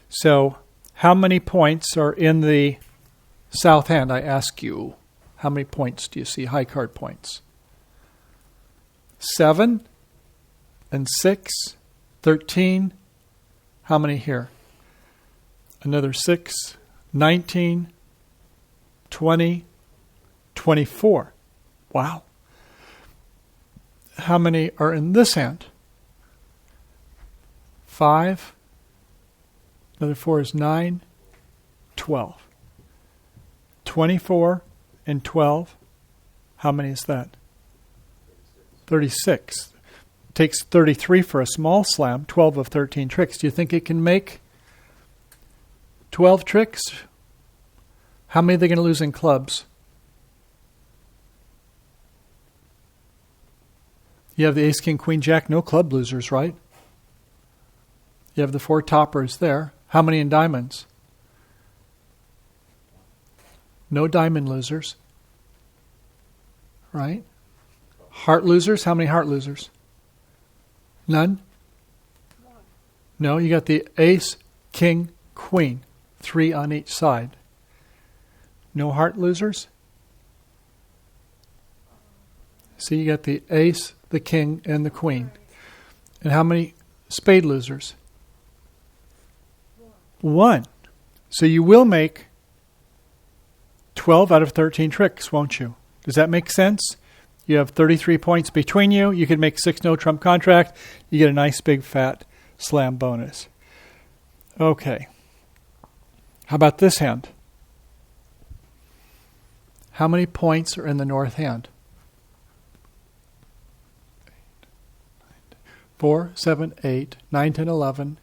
So how many points are in the south hand? I ask you, how many points do you see? High card points. 7 and 6, 13. How many here? Another 6, 19, 20, 24. Wow. How many are in this hand? 5. Another 4 is 9, 12. 24 and 12. How many is that? 36. It takes 33 for a small slam, 12 of 13 tricks. Do you think it can make 12 tricks? How many are they going to lose in clubs? You have the ace, king, queen, jack, no club losers, right? You have the 4 toppers there. How many in diamonds? No diamond losers, right? Heart losers, how many heart losers? None? No, you got the ace, king, queen, 3 on each side. No heart losers? See, you got the ace, the king, and the queen. And how many spade losers? 1. So you will make 12 out of 13 tricks, won't you? Does that make sense? You have 33 points between you. You can make 6 no trump contract. You get a nice big fat slam bonus. Okay. How about this hand? How many points are in the north hand? 4, 7, 8, 9, 10, 11.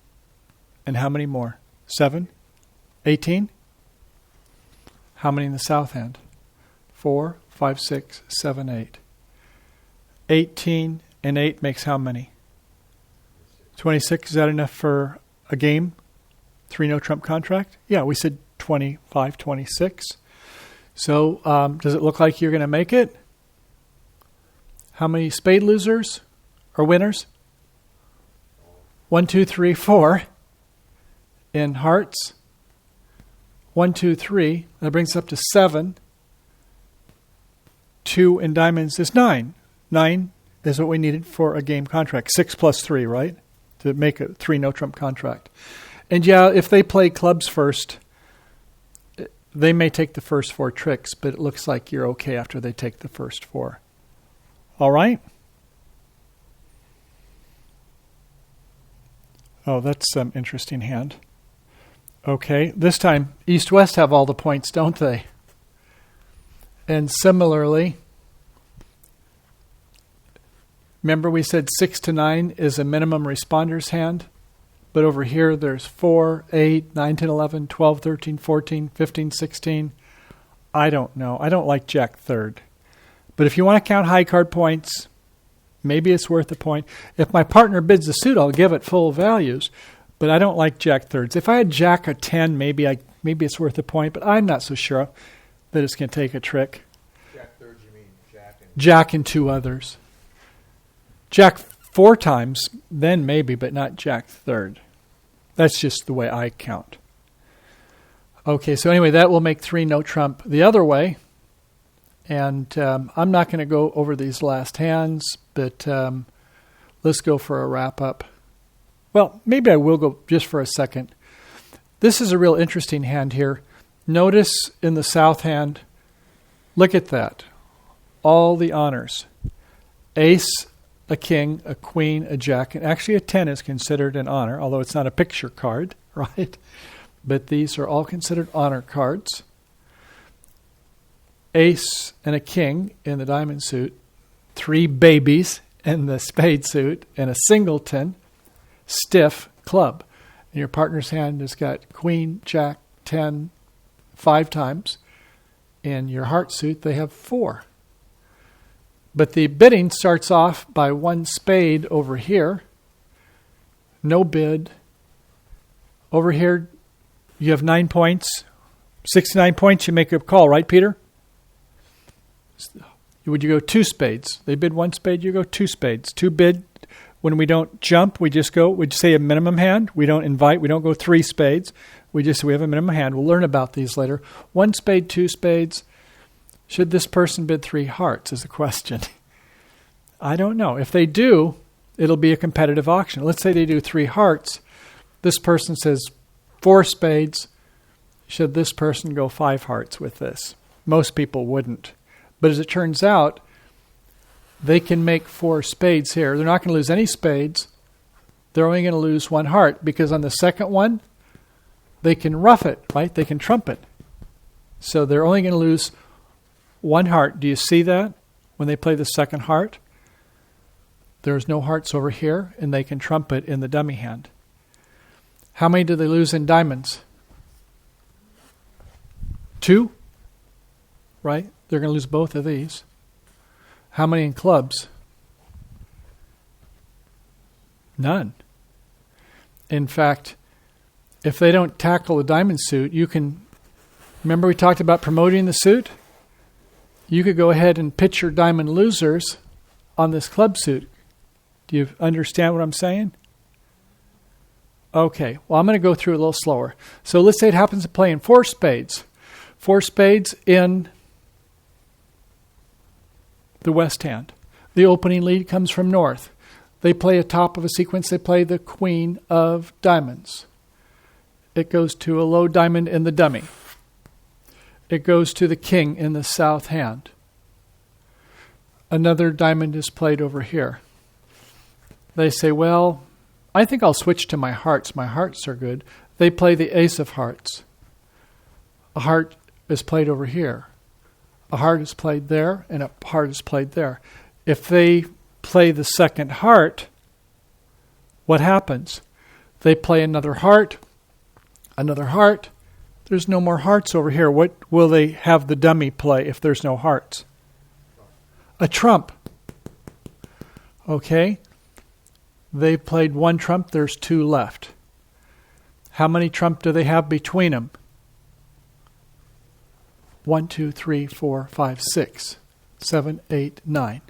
And how many more? 7? 18? How many in the south hand? 4, 5, 6, 7, 8. 18 and 8 makes how many? 26. Is that enough for a game? 3 no trump contract? Yeah, we said 25, 26. So does it look like you're going to make it? How many spade losers or winners? 1, 2, 3, 4. In hearts, 1, 2, 3. That brings us up to 7. 2 in diamonds is 9. 9 is what we needed for a game contract. 6 plus 3, right? To make a 3 no trump contract. And yeah, if they play clubs first, they may take the first 4 tricks, but it looks like you're okay after they take the first 4. All right? Oh, that's some interesting hand. Okay, this time East-West have all the points, don't they? And similarly, remember we said 6 to 9 is a minimum responders hand, but over here there's 4, 8, 9, 10, 11, 12, 13, 14, 15, 16. I don't know. I don't like Jack third. But if you want to count high card points, maybe it's worth a point. If my partner bids the suit, I'll give it full values. But I don't like Jack thirds. If I had Jack a 10, maybe it's worth a point, but I'm not so sure that it's going to take a trick. Jack thirds, you mean Jack and 2 others. Jack 4 times, then maybe, but not Jack third. That's just the way I count. Okay, so anyway, that will make 3 no trump the other way. And I'm not going to go over these last hands, but let's go for a wrap-up. Well, maybe I will go just for a second. This is a real interesting hand here. Notice in the south hand, look at that. All the honors. Ace, a king, a queen, a jack, and actually a 10 is considered an honor, although it's not a picture card, right? But these are all considered honor cards. Ace and a king in the diamond suit, 3 babies in the spade suit, and a singleton, stiff club. And your partner's hand has got queen, jack, 10, 5 times. In your heart suit, they have 4. But the bidding starts off by 1 spade over here. No bid. Over here, you have 9 points. 69 points, you make a call, right, Peter? Would you go 2 spades? They bid 1 spade, you go 2 spades. 2 bid. When we don't jump, we just say a minimum hand. We don't invite, we don't go 3 spades. We have a minimum hand. We'll learn about these later. 1 spade, 2 spades. Should this person bid 3 hearts is the question. I don't know. If they do, it'll be a competitive auction. Let's say they do 3 hearts. This person says 4 spades. Should this person go 5 hearts with this? Most people wouldn't. But as it turns out, they can make 4 spades here. They're not going to lose any spades. They're only going to lose 1 heart because on the second one, they can rough it, right? They can trump it. So they're only going to lose 1 heart. Do you see that when they play the second heart? There's no hearts over here, and they can trump it in the dummy hand. How many do they lose in diamonds? 2, right? They're going to lose both of these. How many in clubs? None. In fact, if they don't tackle the diamond suit, you can, remember we talked about promoting the suit? You could go ahead and pitch your diamond losers on this club suit. Do you understand what I'm saying? Okay, well, I'm going to go through it a little slower. So let's say it happens to play in 4 spades. 4 spades in the west hand. The opening lead comes from north. They play a top of a sequence. They play the queen of diamonds. It goes to a low diamond in the dummy. It goes to the king in the south hand. Another diamond is played over here. They say, well, I think I'll switch to my hearts. My hearts are good. They play the ace of hearts. A heart is played over here. A heart is played there, and a heart is played there. If they play the second heart, what happens? They play another heart. There's no more hearts over here. What will they have the dummy play if there's no hearts? A trump. Okay. They played 1 trump. There's 2 left. How many trump do they have between them? 1, 2, 3, 4, 5, 6, 7, 8, 9.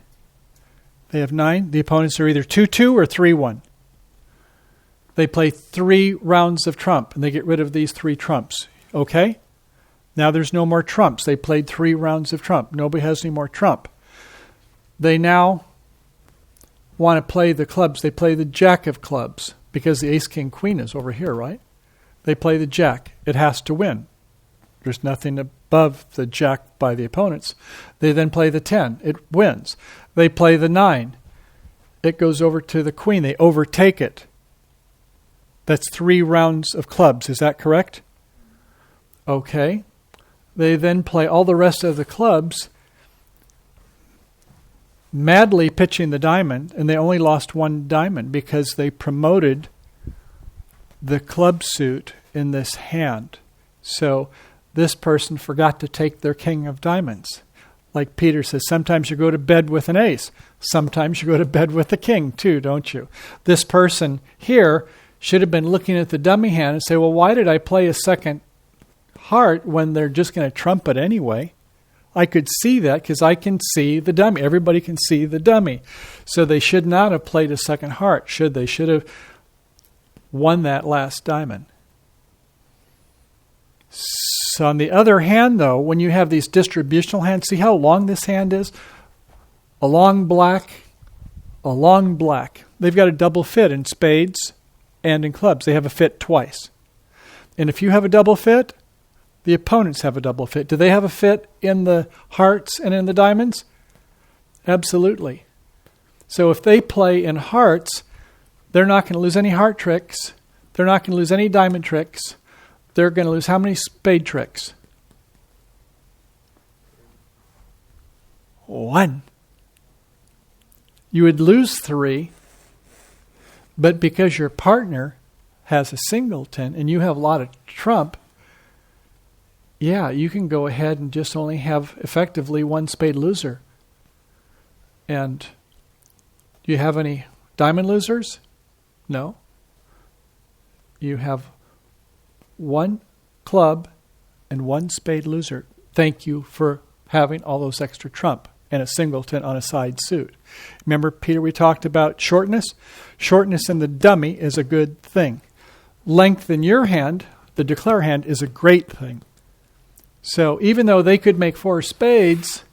They have 9. The opponents are either 2-2 or 3-1. They play 3 rounds of trump, and they get rid of these 3 trumps. Okay? Now there's no more trumps. They played 3 rounds of trump. Nobody has any more trump. They now want to play the clubs. They play the jack of clubs because the ace, king, queen is over here, right? They play the jack. It has to win. There's nothing above the jack by the opponents. They then play the 10. It wins. They play the 9. It goes over to the queen. They overtake it. That's 3 rounds of clubs. Is that correct? Okay. They then play all the rest of the clubs, madly pitching the diamond, and they only lost 1 diamond because they promoted the club suit in this hand. So this person forgot to take their king of diamonds. Like Peter says, sometimes you go to bed with an ace. Sometimes you go to bed with a king too, don't you? This person here should have been looking at the dummy hand and say, well, why did I play a second heart when they're just going to trump it anyway? I could see that because I can see the dummy. Everybody can see the dummy. So they should not have played a second heart, should they? Should have won that last diamond. So on the other hand, though, when you have these distributional hands, see how long this hand is? A long black. They've got a double fit in spades and in clubs. They have a fit twice. And if you have a double fit, the opponents have a double fit. Do they have a fit in the hearts and in the diamonds? Absolutely. So if they play in hearts, they're not going to lose any heart tricks. They're not going to lose any diamond tricks. They're going to lose how many spade tricks? 1. You would lose 3, but because your partner has a singleton and you have a lot of trump, yeah, you can go ahead and just only have effectively 1 spade loser. And do you have any diamond losers? No. You have 1 club and 1 spade loser. Thank you for having all those extra trump and a singleton on a side suit. Remember, Peter, we talked about shortness? Shortness in the dummy is a good thing. Length in your hand, the declare hand, is a great thing. So even though they could make 4 spades,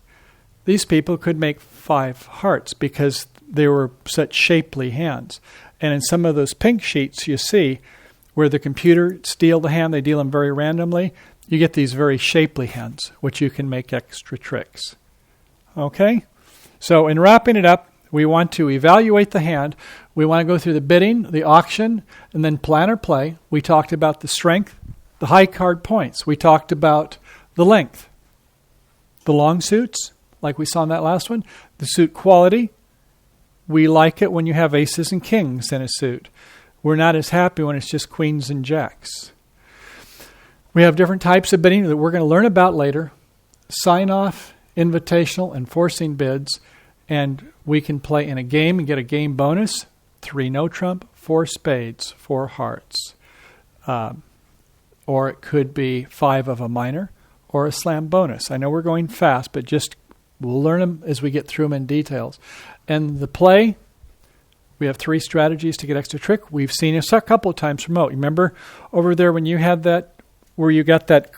these people could make 5 hearts because they were such shapely hands. And in some of those pink sheets you see where the computer steal the hand, they deal them very randomly, you get these very shapely hands, which you can make extra tricks. Okay? So in wrapping it up, we want to evaluate the hand. We want to go through the bidding, the auction, and then plan or play. We talked about the strength, the high card points. We talked about the length, the long suits, like we saw in that last one, the suit quality. We like it when you have aces and kings in a suit. We're not as happy when it's just queens and jacks. We have different types of bidding that we're going to learn about later. Sign-off, invitational, and forcing bids. And we can play in a game and get a game bonus 3 no trump, 4 spades, 4 hearts. Or it could be 5 of a minor or a slam bonus. I know we're going fast, but just we'll learn them as we get through them in details. And the play, we have 3 strategies to get extra trick. We've seen it a couple of times remote. Remember over there when you had that, where you got that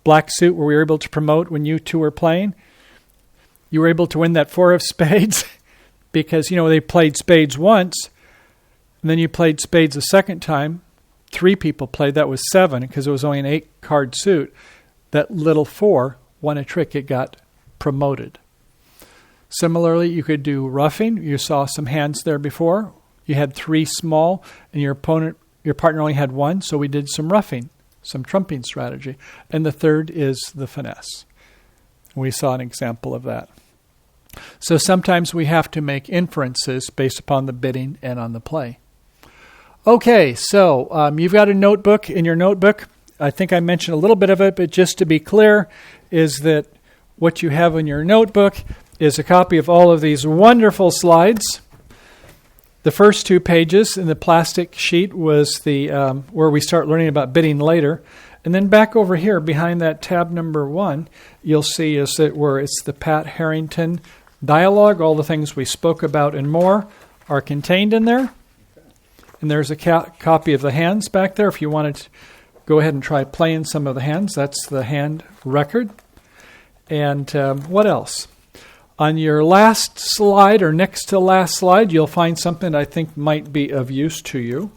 black suit where we were able to promote when you two were playing? You were able to win that 4 of spades because, they played spades once, and then you played spades a second time. 3 people played. That was 7 because it was only an 8-card suit. That little 4 won a trick. It got promoted. Similarly, you could do roughing. You saw some hands there before. You had 3 small, and your partner only had 1, so we did some roughing, some trumping strategy. And the third is the finesse. We saw an example of that. So sometimes we have to make inferences based upon the bidding and on the play. Okay, so you've got a notebook. In your notebook, I think I mentioned a little bit of it, but just to be clear, is that what you have in your notebook is a copy of all of these wonderful slides. The first 2 pages in the plastic sheet was the where we start learning about bidding later. And then back over here behind that tab number 1, you'll see is that where it's the Pat Harrington dialogue. All the things we spoke about and more are contained in there. And there's a copy of the hands back there. If you wanted to go ahead and try playing some of the hands, that's the hand record. And what else? On your last slide or next to last slide, you'll find something I think might be of use to you.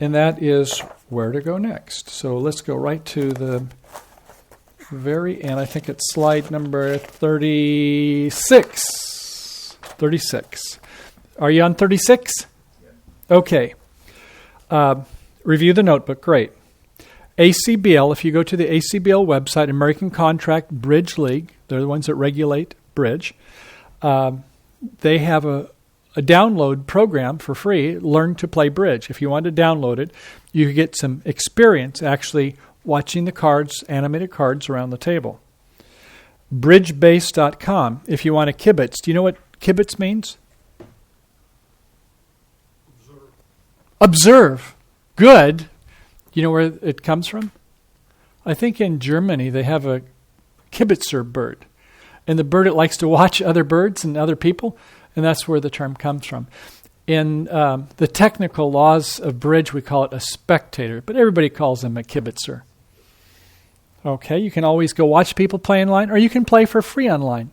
And that is where to go next. So let's go right to the very end. I think it's slide number 36. 36. Are you on 36? Okay. Review the notebook. Great. ACBL, if you go to the ACBL website, American Contract Bridge League, they're the ones that regulate bridge. They have a download program for free, Learn to Play Bridge. If you want to download it, you get some experience actually watching the cards, animated cards around the table. Bridgebase.com, if you want a kibitz. Do you know what kibitz means? Observe. Good. You know where it comes from? I think in Germany they have a kibitzer bird. And the bird, it likes to watch other birds and other people, and that's where the term comes from. In the technical laws of bridge, we call it a spectator, but everybody calls them a kibitzer. Okay, you can always go watch people play online, or you can play for free online.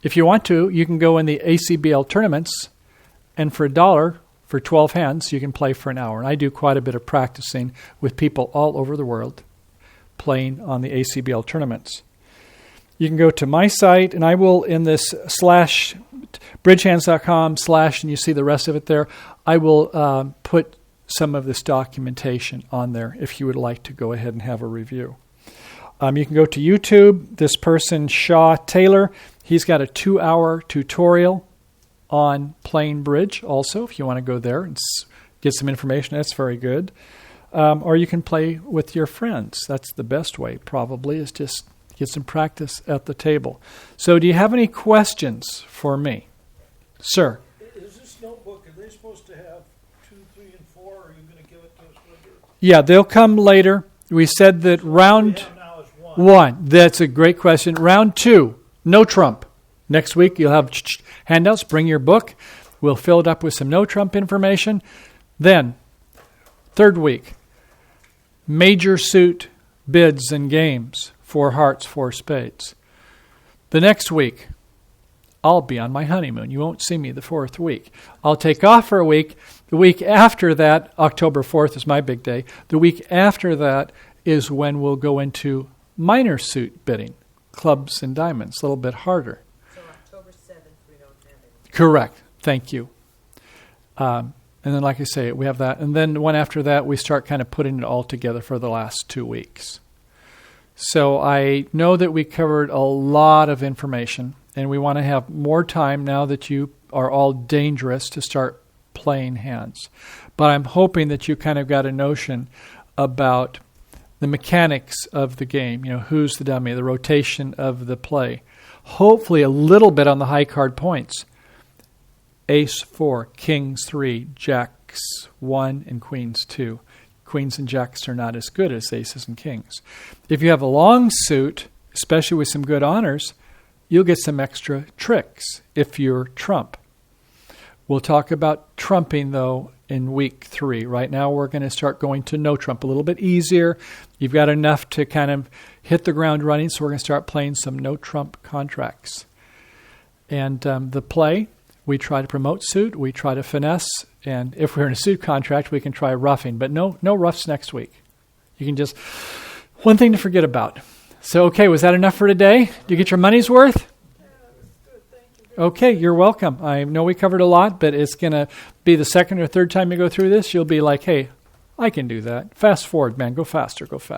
If you want to, you can go in the ACBL tournaments, and for $1, for 12 hands, you can play for an hour. And I do quite a bit of practicing with people all over the world playing on the ACBL tournaments. You can go to my site, and I will, in this /bridgehands.com/ and you see the rest of it there, I will put some of this documentation on there if you would like to go ahead and have a review. You can go to YouTube. This person, Shaw Taylor, he's got a 2-hour tutorial on playing bridge also, if you want to go there and get some information. That's very good. Or you can play with your friends. That's the best way, probably, is just get some practice at the table. So do you have any questions for me? Sir? Is this notebook, are they supposed to have 2, 3, and 4, or are you going to give it to us later? Yeah, they'll come later. We said that round Now is 1. That's a great question. Round 2, no trump. Next week you'll have handouts. Bring your book. We'll fill it up with some no trump information. Then, 3rd week, major suit bids and games. 4 hearts, 4 spades. The next week, I'll be on my honeymoon. You won't see me the 4th week. I'll take off for a week. The week after that, October 4th is my big day. The week after that is when we'll go into minor suit bidding, clubs and diamonds, a little bit harder. So October 7th, we don't have it. Correct. Thank you. And then, like I say, we have that. And then the one after that, we start kind of putting it all together for the last 2 weeks. So I know that we covered a lot of information, and we want to have more time now that you are all dangerous to start playing hands. But I'm hoping that you kind of got a notion about the mechanics of the game, who's the dummy, the rotation of the play. Hopefully a little bit on the high card points. Ace 4, Kings 3, Jacks 1, and Queens 2. Queens and Jacks are not as good as aces and kings. If you have a long suit, especially with some good honors, you'll get some extra tricks if you're trump. We'll talk about trumping, though, in week 3. Right now, we're going to start going to no trump, a little bit easier. You've got enough to kind of hit the ground running, so we're going to start playing some no trump contracts. And the play, we try to promote suit, we try to finesse, and if we're in a suit contract, we can try roughing. But no roughs next week. You can just, one thing to forget about. So, okay, was that enough for today? Did you get your money's worth? Okay, you're welcome. I know we covered a lot, but it's going to be the second or third time you go through this, you'll be like, hey, I can do that. Fast forward, man. Go faster, go faster.